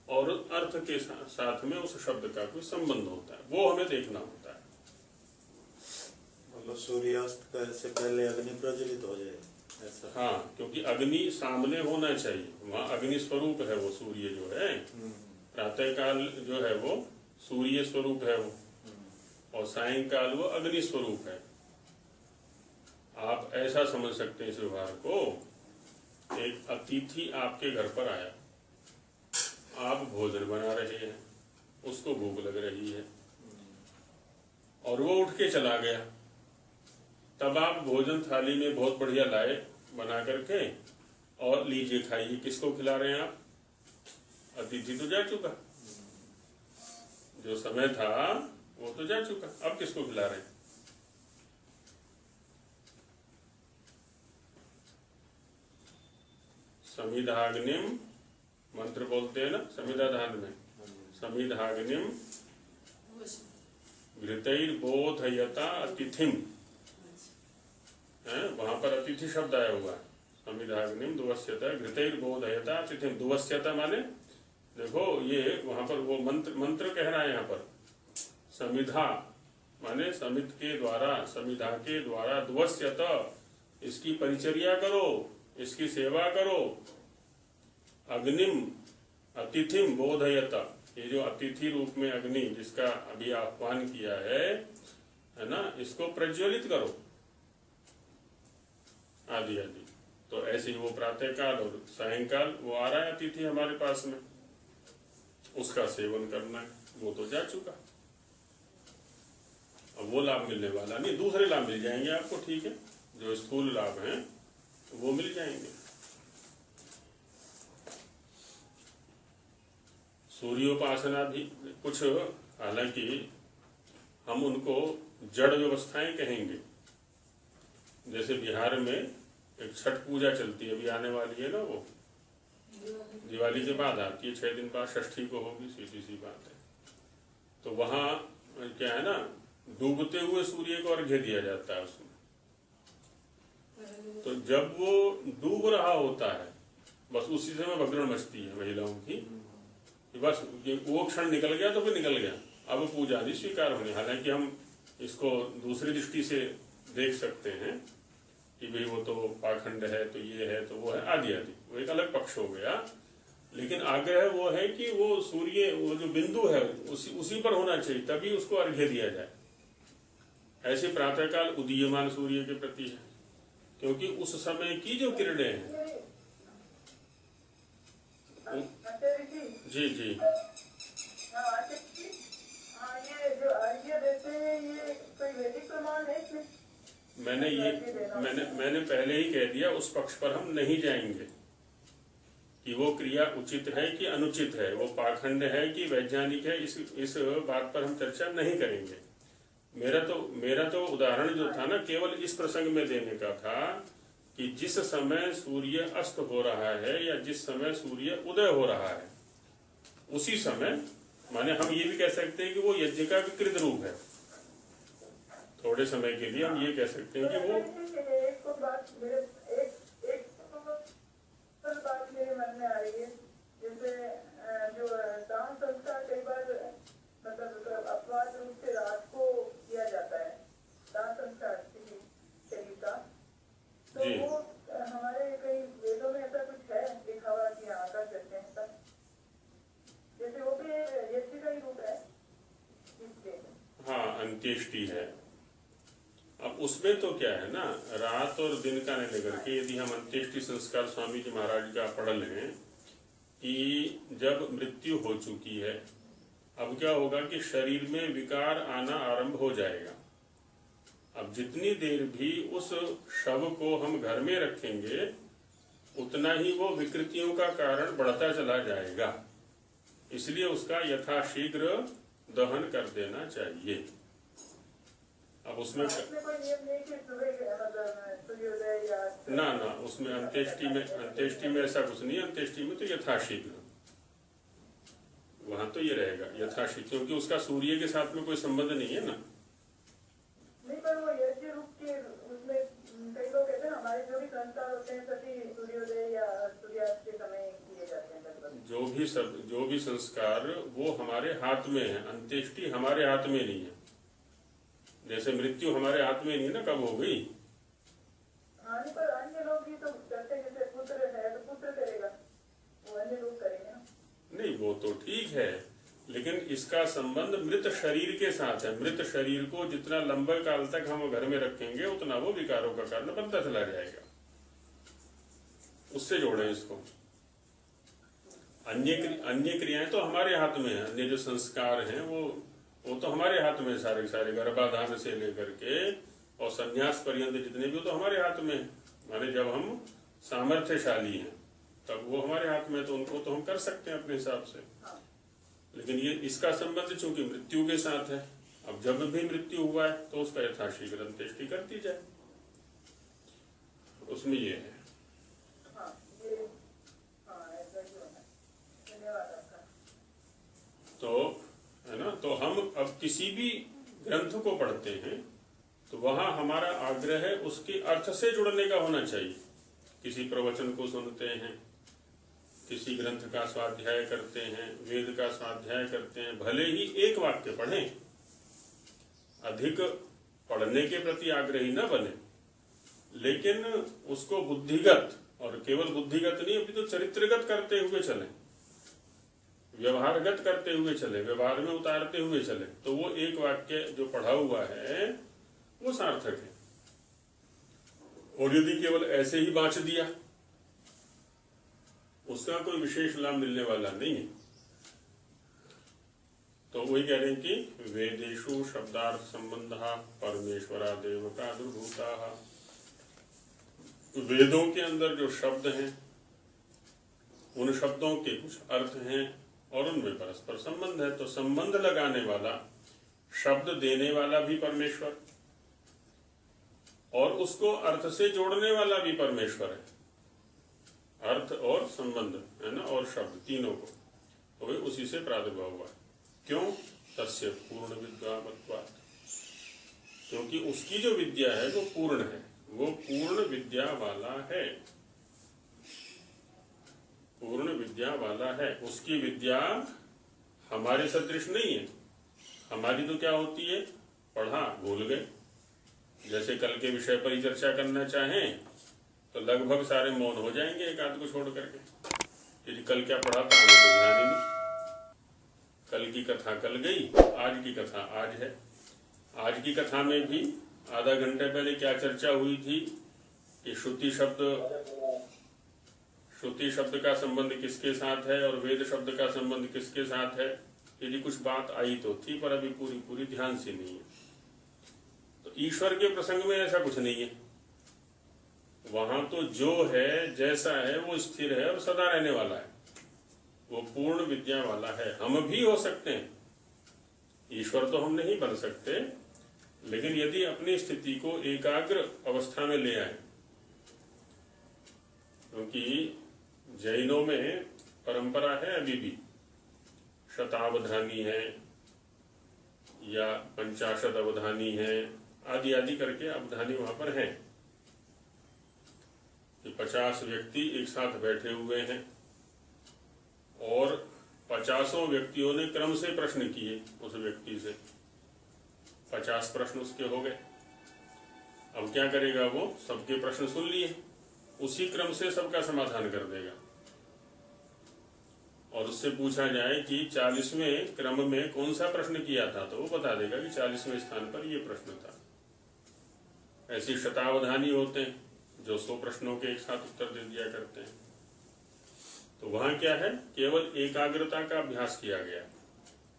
और अर्थ के साथ में उस शब्द का कोई संबंध होता है, वो हमें देखना होता है। मतलब सूर्यास्त का से पहले अग्नि प्रज्वलित हो जाए ऐसा। हाँ, क्योंकि अग्नि सामने होना चाहिए, वहाँ अग्नि स्वरूप है वो सूर्य जो है। प्रातः काल जो है वो सूर्य स्वरूप है वो, और सायंकाल वो अग्नि स्वरूप है। आप ऐसा समझ सकते हैं इस व्यवहार को, एक अतिथि आपके घर पर आया, आप भोजन बना रहे हैं, उसको भूख लग रही है और वो उठ के चला गया। तब आप भोजन थाली में बहुत बढ़िया लाए बना करके और लीजिए खाइए। किसको खिला रहे हैं आप? अतिथि तो जा चुका, जो समय था वो तो जा चुका, अब किसको खिला रहे हैं? समिधाग्निम मंत्र बोलते हैं ना, समिधाधान में, समिधाग्निम घृतैर्बोधयता अतिथिम, वहां पर अतिथि शब्द आया हुआ है। समिधाग्निम दुवस्यता घृतैर्बोधयता अतिथिम। दुवस्यता माने देखो ये वहां पर वो मंत्र कह रहा है। यहाँ पर समिधा माने समित के द्वारा, समिधा के द्वारा, दुवस्यत इसकी परिचर्या करो, इसकी सेवा करो। अग्निम अतिथिम बोधयत, ये जो अतिथि रूप में अग्नि जिसका अभी आह्वान किया है ना, इसको प्रज्वलित करो, आदि आदि। तो ऐसे ही वो प्रातः काल और सायंकाल वो आ रहा है अतिथि हमारे पास में, उसका सेवन करना है, वो तो जा चुका। अब वो लाभ मिलने वाला नहीं, दूसरे लाभ मिल जाएंगे आपको, ठीक है, जो स्थूल लाभ हैं वो मिल जाएंगे। सूर्योपासना भी कुछ, हालांकि हम उनको जड़ व्यवस्थाएं कहेंगे। जैसे बिहार में एक छठ पूजा चलती है, अभी आने वाली है ना, वो दिवाली के बाद आती है, 6 दिन बाद षष्ठी को होगी, सीधी सी बात है। तो वहाँ क्या है ना, डूबते हुए सूर्य को अर्घ्य दिया जाता है उसमें। तो जब वो डूब रहा होता है, बस उसी समय भगदड़ मचती है महिलाओं की, बस वो क्षण निकल गया तो फिर निकल गया, अब पूजा नहीं स्वीकार होनी। हालांकि हम इसको दूसरी दृष्टि से देख सकते हैं कि भाई वो तो पाखंड है, तो ये है, तो वो है, आदि आदि, वो एक अलग पक्ष हो गया। लेकिन आग्रह वो है कि वो सूर्य, वो जो बिंदु है उसी पर होना चाहिए, तभी उसको अर्घ्य दिया जाए। ऐसे प्रातःकाल उदीयमान सूर्य के प्रति है, क्योंकि उस समय की जो किरणें हैं। जी जी। मैंने पहले ही कह दिया, उस पक्ष पर हम नहीं जाएंगे कि वो क्रिया उचित है कि अनुचित है, वो पाखंड है कि वैज्ञानिक है, इस बात पर हम चर्चा नहीं करेंगे। मेरा तो उदाहरण जो था ना, केवल इस प्रसंग में देने का था कि जिस समय सूर्य अस्त हो रहा है या जिस समय सूर्य उदय हो रहा है, उसी समय, माने हम ये भी कह सकते हैं कि वो यज्ञ का विकृत रूप है। थोड़े समय के लिए हम ये कह सकते हैं कि वो बात मेरे मन में आ रही है, जैसे जो दान संस्कार कई बार मतलब अपवाद रूप से रात को किया जाता है, दान संस्कार शरीर का, तो वो हमारे कई वेदों में ऐसा कुछ है लिखा हुआ कि यहाँ कर सकते हैं सब, जैसे वो भी यज्ञ का ही रूप है। हाँ, अंत्येष्टि है। अब उसमें तो क्या है ना, रात और दिन का नहीं लेकर के यदि हम अंत्येष्टि संस्कार स्वामी जी महाराज का पढ़ लें कि जब मृत्यु हो चुकी है, अब क्या होगा कि शरीर में विकार आना आरंभ हो जाएगा। अब जितनी देर भी उस शव को हम घर में रखेंगे, उतना ही वो विकृतियों का कारण बढ़ता चला जाएगा। इसलिए उसका यथाशीघ्र दहन कर देना चाहिए। अब उसमें ना उसमें अंत्येष्टि में ऐसा कुछ नहीं है। अंत्येष्टि में तो यथाशीघ्र, वहां तो ये रहेगा यथाशीघ्र, क्योंकि उसका सूर्य के साथ में कोई संबंध नहीं है ना। नहीं, पर वो यज्ञ रूप के उसमें कई लोग कहते हैं हमारे जो भी संस्कार होते हैं सभी सूर्योदय या सूर्यास्त के समय किए जाते हैं। जो भी संस्कार वो हमारे हाथ में है, अंत्येष्टि हमारे हाथ में नहीं है। जैसे मृत्यु हमारे हाथ में नहीं है ना, कब हो गई। हाँ, पर अन्य लोग भी तो करते हैं, जैसे पुत्र है तो पुत्र करेगा, वो अन्य लोग करेंगे ना। नहीं, वो तो ठीक है, लेकिन इसका संबंध मृत शरीर के साथ है। मृत शरीर को जितना लंबे काल तक हम घर में रखेंगे, उतना वो विकारों का कारण बनता चला जाएगा। उससे जोड़े इसको। अन्य क्रियाएं तो हमारे हाथ में है, अन्य जो संस्कार हैं वो तो हमारे हाथ में, सारे गर्भाधान से लेकर के और संन्यास पर्यंत जितने भी, तो हमारे हाथ में। माने जब हम सामर्थ्यशाली हैं तब वो हमारे हाथ में, तो उनको तो हम कर सकते हैं अपने हिसाब से। लेकिन ये इसका संबंध चूंकि मृत्यु के साथ है, अब जब भी मृत्यु हुआ है तो उसका यथाशीघ्र अंत्येष्टि कर दी जाए, उसमें ये है। तो है ना, तो हम अब किसी भी ग्रंथ को पढ़ते हैं तो वहां हमारा आग्रह है उसके अर्थ से जुड़ने का होना चाहिए। किसी प्रवचन को सुनते हैं, किसी ग्रंथ का स्वाध्याय करते हैं, वेद का स्वाध्याय करते हैं, भले ही एक वाक्य पढ़ें, अधिक पढ़ने के प्रति आग्रही न बने, लेकिन उसको बुद्धिगत, और केवल बुद्धिगत नहीं अभी तो चरित्रगत करते हुए चलें, व्यवहारगत करते हुए चले, व्यवहार में उतारते हुए चले, तो वो एक वाक्य जो पढ़ा हुआ है वो सार्थक है। और यदि केवल ऐसे ही बाँच दिया, उसका कोई विशेष लाभ मिलने वाला नहीं है। तो वही कह रहे हैं कि वेदेषु शब्दार्थ संबंधः परमेश्वरादेव प्रादुर्भूताः। वेदों के अंदर जो शब्द हैं, उन शब्दों के कुछ अर्थ हैं और उनमें परस्पर संबंध है। तो संबंध लगाने वाला, शब्द देने वाला भी परमेश्वर, और उसको अर्थ से जोड़ने वाला भी परमेश्वर है। अर्थ और संबंध है ना, और शब्द तीनों को, तो वे उसी से प्रादुर्भाव हुआ। क्यों? तस्य पूर्ण विद्यावत्वात्, क्योंकि उसकी जो विद्या है वो पूर्ण है, वो पूर्ण विद्या वाला है, पूर्ण विद्या वाला है। उसकी विद्या हमारे सदृश नहीं है। हमारी तो क्या होती है, पढ़ा भूल गए। जैसे कल के विषय पर ही चर्चा करना चाहें तो लगभग सारे मौन हो जाएंगे, एक आध को छोड़ करके, क्योंकि कल क्या पढ़ा था हमें तो ध्यान ही नहीं। कल की कथा कल गई, आज की कथा आज है। आज की कथा में भी आधा घंटे पहले क्या चर्चा हुई थी कि श्रुति शब्द का संबंध किसके साथ है और वेद शब्द का संबंध किसके साथ है। यदि कुछ बात आई तो थी, पर अभी पूरी ध्यान से नहीं है। तो ईश्वर के प्रसंग में ऐसा कुछ नहीं है। वहां तो जो है, जैसा है, वो स्थिर है और सदा रहने वाला है, वो पूर्ण विद्या वाला है। हम भी हो सकते हैं, ईश्वर तो हम नहीं बन सकते, लेकिन यदि अपनी स्थिति को एकाग्र अवस्था में ले आए, क्योंकि जैनों में परंपरा है अभी भी, शतावधानी है या 50 अवधानी है, आदि आदि करके अवधानी वहां पर है कि 50 व्यक्ति एक साथ बैठे हुए हैं और 50 व्यक्तियों ने क्रम से प्रश्न किए उस व्यक्ति से। 50 प्रश्न उसके हो गए। अब क्या करेगा वो? सबके प्रश्न सुन लिए, उसी क्रम से सबका समाधान कर देगा। और उससे पूछा जाए कि 40वें क्रम में कौन सा प्रश्न किया था, तो वो बता देगा कि 40वें स्थान पर ये प्रश्न था। ऐसे शतावधानी होते हैं जो 100 प्रश्नों के एक साथ उत्तर दे दिया करते हैं। तो वहां क्या है? केवल एकाग्रता का अभ्यास किया गया,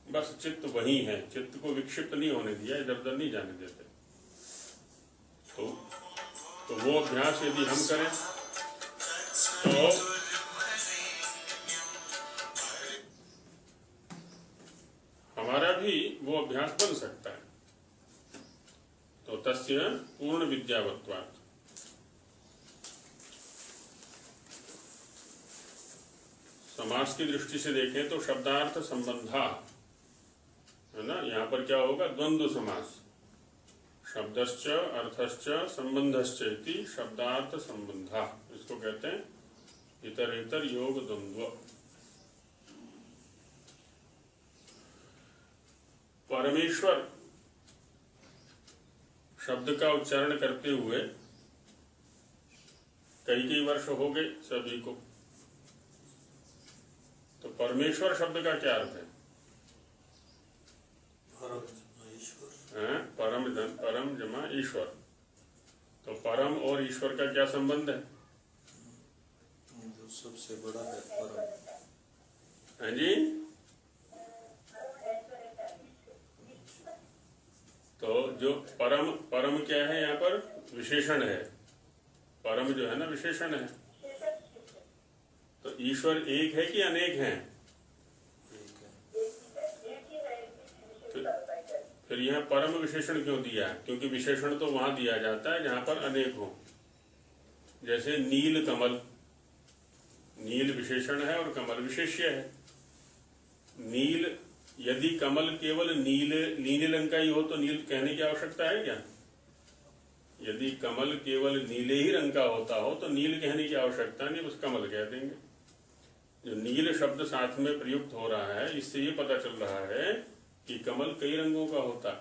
बस चित्त वही है, चित्त को विक्षिप्त नहीं होने दिया, इधर उधर नहीं जाने देते। तो वो अभ्यास यदि हम करें तो हमारा भी वो अभ्यास बन सकता है। तो तस्य पूर्ण विद्यावत्वात्। समास की दृष्टि से देखें तो शब्दार्थ संबंधा है ना, यहाँ पर क्या होगा? द्वंद्व समास। शब्दश्च अर्थश्च संबंधश्च इति शब्दार्थ संबंधा, इसको कहते हैं इतरेतर योग द्वंद्व। परमेश्वर शब्द का उच्चारण करते हुए कई वर्ष हो गए सभी को। तो परमेश्वर शब्द का क्या अर्थ है? परम जमा ईश्वर। तो परम और ईश्वर का क्या संबंध है? जो सबसे बड़ा है परम। हाँ जी। तो जो परम क्या है? यहाँ पर विशेषण है। परम जो है ना, विशेषण है। तो ईश्वर एक है कि अनेक हैं? फिर यहाँ परम विशेषण क्यों दिया? क्योंकि विशेषण तो वहां दिया जाता है जहां पर अनेक हो। जैसे नील कमल, नील विशेषण है और कमल विशेष्य है। नील, यदि कमल केवल नीले रंग का ही हो तो नील कहने की आवश्यकता है क्या? यदि कमल केवल नीले ही रंग का होता हो तो नील कहने की आवश्यकता नहीं, बस कमल कह देंगे। जो नील शब्द साथ में प्रयुक्त हो रहा है, इससे ये पता चल रहा है कि कमल कई रंगों का होता है।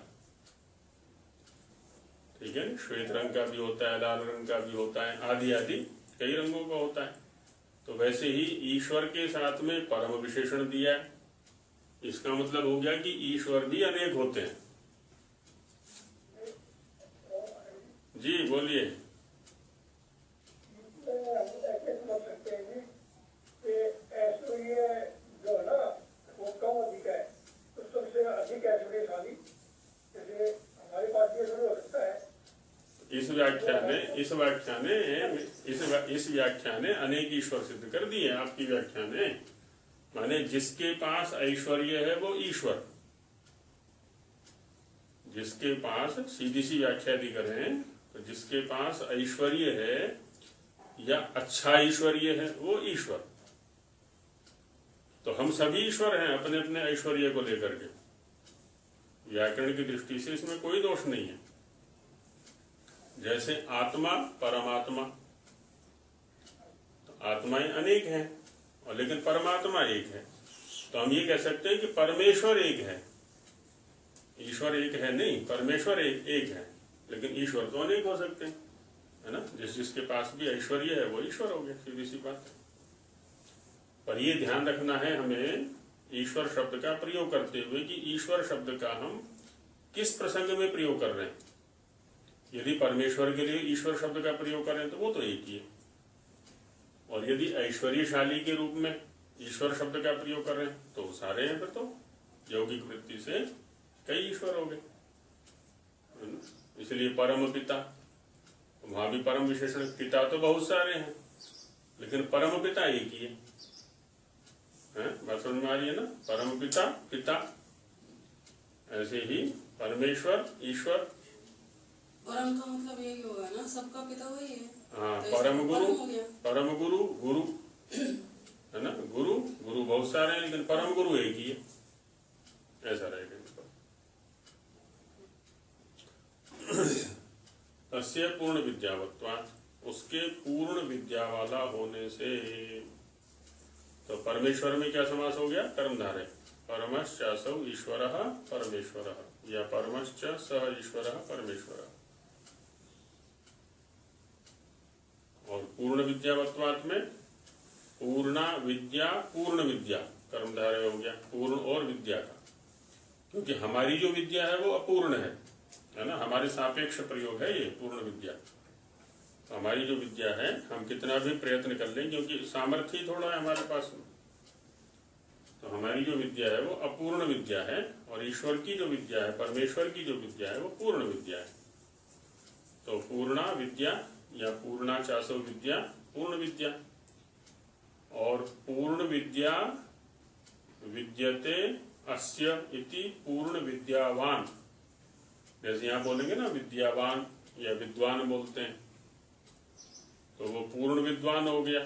ठीक है, श्वेत रंग का भी होता है, लाल रंग का भी होता है, आदि आदि कई रंगों का होता है। तो वैसे ही ईश्वर के साथ में परम विशेषण दिया है। इसका मतलब हो गया कि ईश्वर भी अनेक होते हैं। जी बोलिए। इस व्याख्या ने अनेक ईश्वर सिद्ध कर दिए। आपकी व्याख्या ने माने जिसके पास ऐश्वर्य है वो ईश्वर। जिसके पास, सीधी सी व्याख्या दी करें तो जिसके पास ऐश्वर्य है या अच्छा ऐश्वर्य है वो ईश्वर। तो हम सभी ईश्वर हैं अपने अपने ऐश्वर्य को लेकर के। व्याकरण की दृष्टि से इसमें कोई दोष नहीं है। जैसे आत्मा, परमात्मा, तो आत्माएं अनेक हैं और लेकिन परमात्मा एक है। तो हम ये कह सकते हैं कि परमेश्वर एक है, ईश्वर एक है नहीं, परमेश्वर एक है। लेकिन ईश्वर तो अनेक हो सकते हैं, है ना। जिसके पास भी ऐश्वर्य है वो ईश्वर हो गया, सीधी सी बात है। पर ये ध्यान रखना है हमें ईश्वर शब्द का प्रयोग करते हुए कि ईश्वर शब्द का हम किस प्रसंग में प्रयोग कर रहे हैं। यदि परमेश्वर के लिए ईश्वर शब्द का प्रयोग करें तो वो तो एक ही है, और यदि ऐश्वर्यशाली के रूप में ईश्वर शब्द का प्रयोग कर रहे हैं तो सारे हैं, फिर तो यौगिक वृत्ति से कई ईश्वर हो गए। इसलिए परम पिता, वहां भी परम विशेषण, पिता तो बहुत सारे हैं लेकिन परम पिता एक ही है। बात समझ में आ रही है ना? परम पिता, पिता, ऐसे ही परमेश्वर, ईश्वर। परम का मतलब यही होगा ना, सबका पिता वही है। हाँ, तो परम गुरु, परम हो गया। परम गुरु, गुरु है ना, गुरु, गुरु बहुत सारे हैं लेकिन परम गुरु एक ही है, ऐसा रहेगा। तस्य पूर्ण विद्यावत्वात्, उसके पूर्ण विद्या वाला होने से। तो परमेश्वर में क्या समास हो गया? कर्मधारय। परमश्चासौ ईश्वरः परमेश्वरः, या परमश्च सह ईश्वरः परमेश्वरः। और पूर्ण विद्यावत्वात् में पूर्णा विद्या, पूर्ण विद्या, कर्मधारय हो गया पूर्ण और विद्या का, क्योंकि हमारी जो विद्या है वो अपूर्ण है ना, हमारे सापेक्ष प्रयोग है ये पूर्ण विद्या। तो हमारी जो विद्या है, हम कितना भी प्रयत्न कर लें, क्योंकि सामर्थ्य ही थोड़ा है हमारे पास में, तो हमारी जो विद्या है वो अपूर्ण विद्या है, और ईश्वर की जो विद्या है, परमेश्वर की जो विद्या है वो पूर्ण विद्या है। तो पूर्णा विद्या या पूर्णा चासो विद्या, पूर्ण विद्या। और पूर्ण विद्या विद्यते अस्य इति पूर्ण विद्यावान। जैसे यहाँ बोलेंगे ना विद्यावान या विद्वान बोलते हैं, तो वो पूर्ण विद्वान हो गया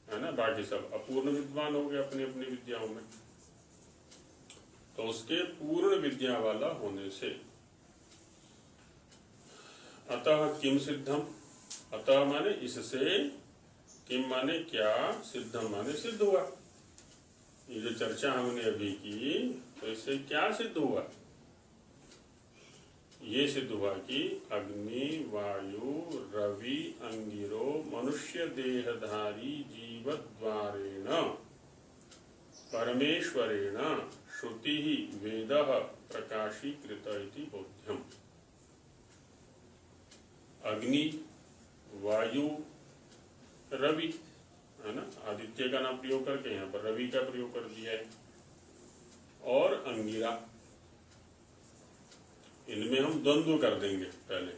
है ना, बाकी सब अपूर्ण विद्वान हो गए अपनी अपनी विद्याओं में। तो उसके पूर्ण विद्या वाला होने से। अतः किम सिद्धम, अतः माने इससे, किम माने क्या, सिद्धम माने सिद्ध हुआ। ये जो चर्चा हमने अभी की, तो इससे क्या सिद्ध हुआ? ये सिद्ध हुआ कि अग्नि, वायु, रवि, अंगिरो मनुष्य देहधारी जीवद्वारेण परमेश्वरेण श्रुति वेदः प्रकाशीकृत इति बोध्यम। अग्नि, वायु, रवि है ना, आदित्य का नाम प्रयोग करके यहाँ पर रवि का प्रयोग कर दिया है, और अंगिरा, इनमें हम द्वंद्व कर देंगे पहले।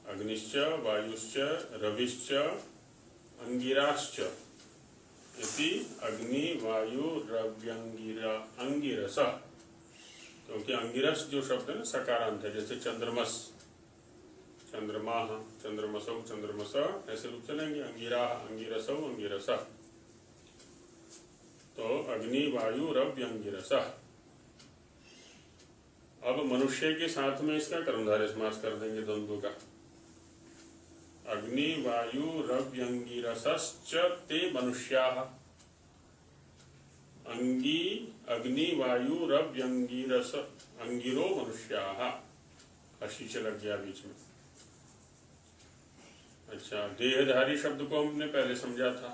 अग्निश्च वायुश्च रविश्च अंगिराश्च इति अग्नि वायु रव्यंगिरा अंगिरस। क्योंकि अंगिरस जो शब्द है ना सकारांत है, जैसे चंद्रमस, चंद्रमा, चंद्रमसौ, चंद्रमस, ऐसे रूप चलेंगे। अंगिरा, अंगिरसौ, अंगिरस। तो अग्नि वायु रव्य अंगिरस। अब मनुष्य के साथ में इसका कर्मधारय समास कर देंगे द्वंद्व का। अग्नि वायु रव्यंगिरसश्च ते मनुष्याः। अंगी, अग्नि वायु रव्यंगिरस अंगिरो मनुष्याः, हर्षी लग गया बीच में। अच्छा, देहधारी शब्द को हमने पहले समझा था।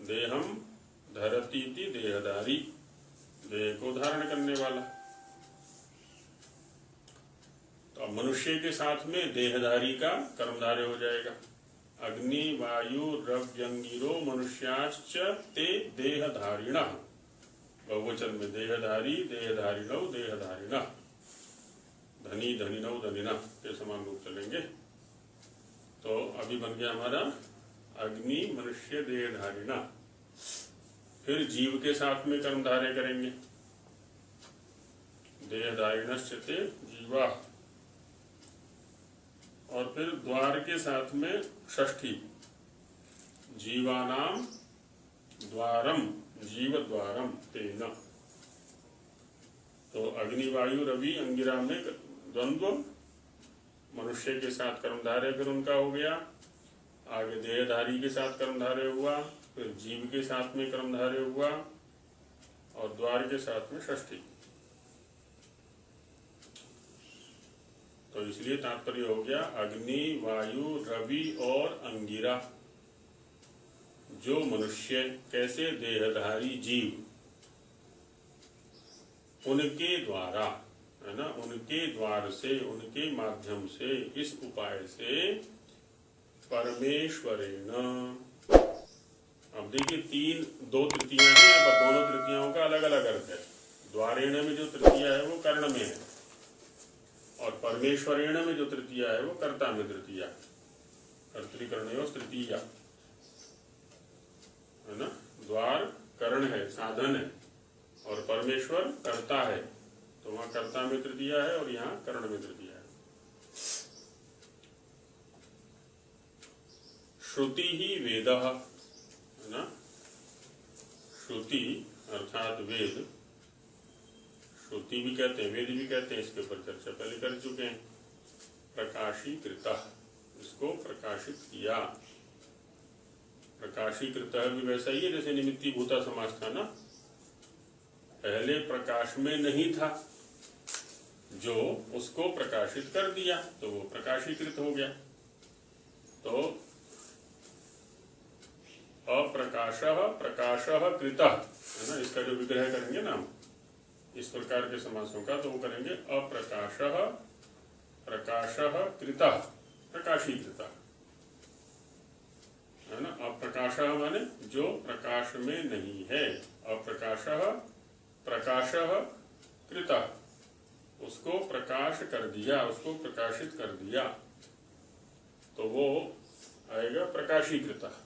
देहम धरतीति देहधारी, देह को धारण करने वाला। तो मनुष्य के साथ में देहधारी का कर्मधारय हो जाएगा। अग्नि वायु रव्यंगिरो मनुष्याश्च ते देहधारिणः, बहुवचन में देहधारी, देहधारिणौ, देहधारिणः, धनी धनिनौ धनिनः के समान रूप चलेंगे। तो अभी बन गया हमारा अग्नि मनुष्य देहधारिणः। फिर जीव के साथ में कर्मधारय करेंगे, देहधारिणश्च ते जीवाः। और फिर द्वार के साथ में षष्ठी, जीवानाम द्वारम, जीव द्वारम तेन। तो अग्नि वायु रवि अंगिरा में द्वंद्व, मनुष्य के साथ कर्मधारय फिर उनका हो गया, आगे देहधारी के साथ कर्मधारय हुआ, फिर जीव के साथ में कर्मधारय हुआ, और द्वार के साथ में षष्ठी। तो इसलिए तात्पर्य हो गया अग्नि वायु रवि और अंगिरा, जो मनुष्य, कैसे, देहधारी जीव, उनके द्वारा है ना, उनके द्वार से, उनके माध्यम से, इस उपाय से परमेश्वरेण। अब देखिए दो तृतीया है यहाँ पर, दोनों तृतीयाओं का अलग अलग अर्थ है। द्वारेण में जो तृतीया है वो कर्ण में है, और परमेश्वरेण में जो तृतीया है वो कर्ता में तृतीया, कर्तृकर्णयोः तृतीया, है ना। द्वार कर्ण है, साधन है, और परमेश्वर कर्ता है, तो वहां कर्ता में तृतीया है और यहाँ कर्ण में तृतीया है। श्रुति ही वेद, है ना। श्रुति अर्थात वेद, श्रुति भी कहते हैं, वेद भी कहते हैं, इसके ऊपर चर्चा पहले कर चुके हैं। प्रकाशीकृतः, इसको प्रकाशित किया। प्रकाशीकृतः भी वैसा ही है जैसे निमित्तीभूता समास था ना, पहले प्रकाश में नहीं था, जो उसको प्रकाशित कर दिया तो वो प्रकाशीकृत हो गया। तो अप्रकाशः प्रकाशः कृतः, है ना, इसका जो विग्रह करेंगे ना इस प्रकार के समासों का, तो वो करेंगे अप्रकाशः प्रकाशः कृतः, प्रकाशीकृतः, है ना। अप्रकाशः माने जो प्रकाश में नहीं है, अप्रकाशः प्रकाशः कृतः, उसको प्रकाश कर दिया, उसको प्रकाशित कर दिया, तो वो आएगा प्रकाशीकृतः।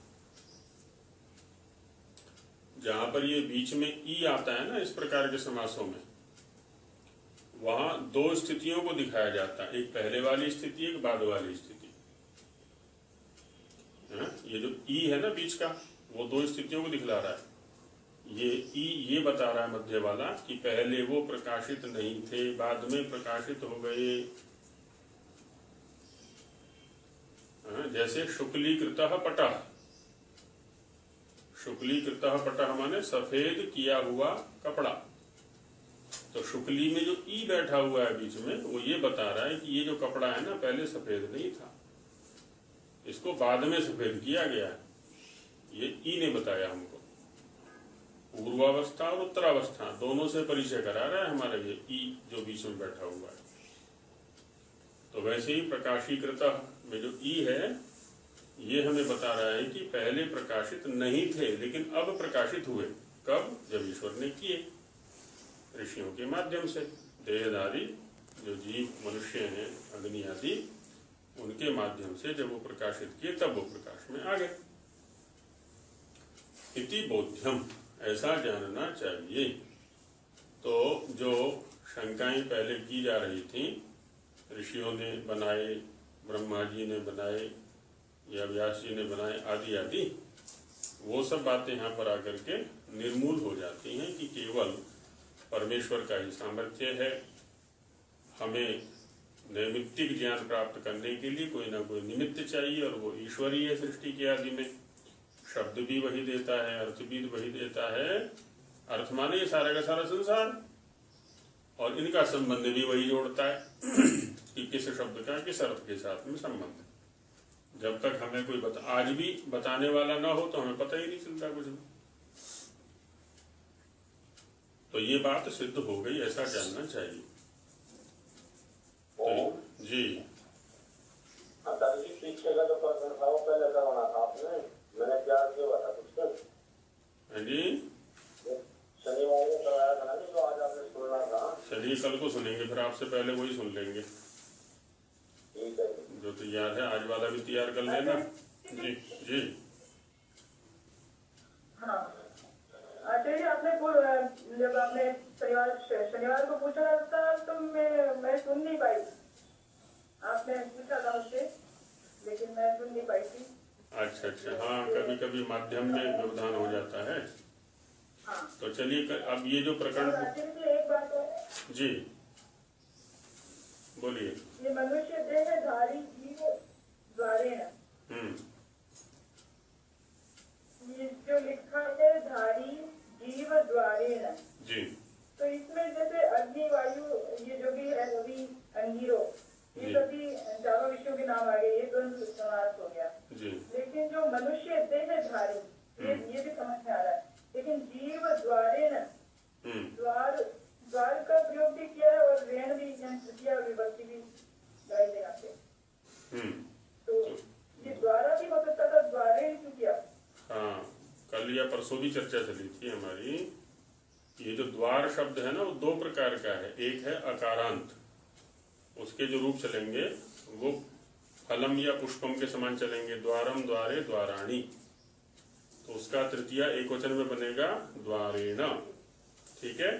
जहां पर ये बीच में ई आता है ना इस प्रकार के समासों में, वहां दो स्थितियों को दिखाया जाता है, एक पहले वाली स्थिति, एक बाद वाली स्थिति। ये जो ई है ना बीच का, वो दो स्थितियों को दिखला रहा है। ये ई ये बता रहा है मध्य वाला कि पहले वो प्रकाशित नहीं थे, बाद में प्रकाशित हो गए। जैसे शुक्लीकृतः पटः, शुक्लीकृतः पटः माने सफेद किया हुआ कपड़ा। तो शुक्ली में जो ई बैठा हुआ है बीच में, वो ये बता रहा है कि ये जो कपड़ा है ना पहले सफेद नहीं था, इसको बाद में सफेद किया गया है। ये ई ने बताया हमको। पूर्वावस्था और उत्तरावस्था दोनों से परिचय करा रहा है हमारा ये ई जो बीच में बैठा हुआ है। तो वैसे ही प्रकाशीकृत में जो ई है, ये हमें बता रहा है कि पहले प्रकाशित नहीं थे लेकिन अब प्रकाशित हुए। कब? जब ईश्वर ने किए ऋषियों के माध्यम से, देहधारी जो जीव मनुष्य हैं, अग्नि आदि, उनके माध्यम से जब वो प्रकाशित किए तब वो प्रकाश में आ गए। इति बोध्यम, ऐसा जानना चाहिए। तो जो शंकाएं पहले की जा रही थी, ऋषियों ने बनाए, ब्रह्मा जी ने बनाए या व्यास जी ने बनाए आदि आदि, वो सब बातें यहाँ पर आकर के निर्मूल हो जाती हैं कि केवल परमेश्वर का ही सामर्थ्य है। हमें नैमित्तिक ज्ञान प्राप्त करने के लिए कोई ना कोई निमित्त चाहिए, और वो ईश्वरीय है। सृष्टि के आदि में शब्द भी वही देता है, अर्थ भी वही देता है। अर्थ माने ये सारा का सारा संसार, और इनका संबंध भी वही जोड़ता है कि किस शब्द का किस अर्थ के साथ में संबंध। जब तक हमें कोई आज भी बताने वाला ना हो तो हमें पता ही नहीं चलता कुछ भी। तो ये बात सिद्ध हो गई, ऐसा जानना चाहिए। तो जी पीछे का जो प्रश्न था वो पहले करवाना था आपने, मैंने प्यार से हुआ था कुछ। हाँ जी, शनिवार को करवाया था ना, जो आज आपने सुनना था। चलिए कल को सुनेंगे, फिर आपसे पहले वही सुन लेंगे। ठीक है, जो तैयार है आज वाला भी तैयार कर लेना। जी जी हाँ आचार्य, आपने जब आपने शनिवार को पूछा था तो मैं सुन नहीं पाई। आपने पूछा था मुझसे, लेकिन मैं सुन नहीं पाई थी। अच्छा अच्छा, हाँ कभी कभी माध्यम में व्यवधान हो जाता है। हाँ। तो चलिए अब ये जो प्रकरण, एक बात है जी बोलिए। ये मनुष्य देहधारी जीव द्वारेण, ये जो लिखा है धारी जीव द्वारेण जी, तो इसमें जैसे अग्नि वायु ये जो भी है रवि अंगिरो, ये सभी चारों विषयों के नाम आ गए, ये द्वंद्व समास हो गया जी। लेकिन जो मनुष्य देहधारी ये भी समझ में आ रहा है, लेकिन जीव द्वारेण द्वार का प्रयोग भी किया है और ऋण भी परसों भी चर्चा चली थी हमारी। ये जो द्वार शब्द है ना वो दो प्रकार का है। एक है अकारांत, उसके जो रूप चलेंगे वो फलम या पुष्पम के समान चलेंगे, द्वारम द्वारे द्वाराणी। तो उसका तृतीया एक वचन में बनेगा द्वारेण, ठीक है।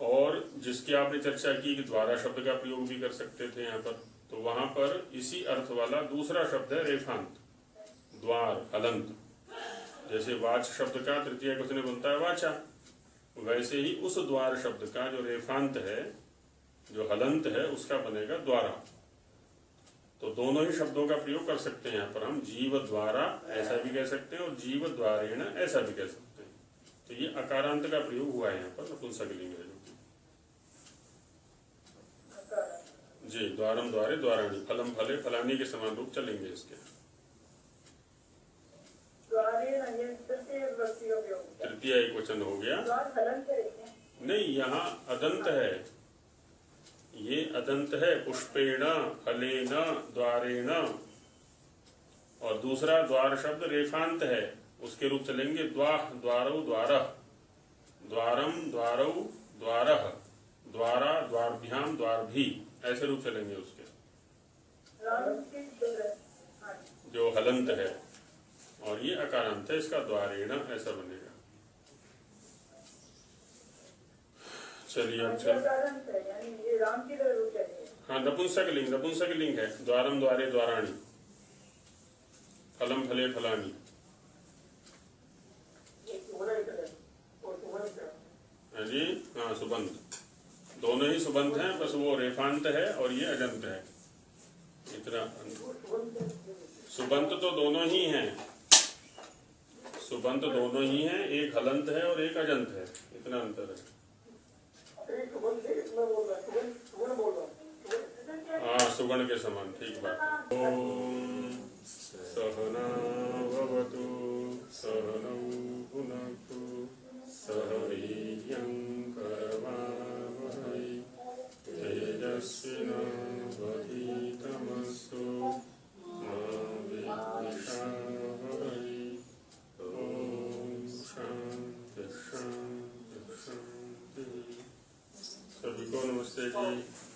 और जिसकी आपने चर्चा की कि द्वारा शब्द का प्रयोग भी कर सकते थे यहाँ पर, तो वहां पर इसी अर्थ वाला दूसरा शब्द है रेफांत, द्वार हलंत। जैसे वाच शब्द का तृतीय एक वचन बनता है वाचा, वैसे ही उस द्वार शब्द का जो रेफांत है, जो हलंत है, उसका बनेगा द्वारा। तो दोनों ही शब्दों का प्रयोग कर सकते हैं यहाँ पर हम। जीव द्वारा ऐसा भी कह सकते हैं और जीव द्वारेण ऐसा भी कह सकते हैं। तो ये अकारांत का प्रयोग हुआ है यहाँ पर, नपुंसकलिंग है जी। द्वारम द्वारे द्वाराणी, फलम फले फलानी के समान रूप चलेंगे इसके। तृतीय एक वचन हो गया। नहीं, यहाँ अदंत है, ये अदंत है। पुष्पेण फलेन द्वारेण, और दूसरा द्वार शब्द रेफांत है, उसके रूप चलेंगे द्वाह द्वारौ द्वारः, द्वारम द्वारौ द्वारः, द्वारा द्वारभ्याम द्वारभी, ऐसे रूप चलेंगे उसके, जो हलंत है। और ये अकारांत है, इसका द्वारेण ऐसा बनेगा। चलिए अब हाँ, नपुंसकलिंग है। द्वारम द्वारे द्वाराणी, फलम फले फलानी। हाँ जी, हाँ सुबंध, दोनों ही सुबंध हैं, बस वो रेफांत है और ये अजंत है। इतना सुबंध तो दोनों ही हैं, सुबंध दोनों ही हैं, एक हलंत है और एक अजंत है, इतना अंतर है। हाँ, सुगण के समान, ठीक बात। ओम सहना भवतु सहनौ भुनक्तु सह वीर्यं करवावहै तेजस्विना वधीतमस्तु मा विद्विषावहै। ओम शांति शांति शांति। सभी को नमस्ते जी।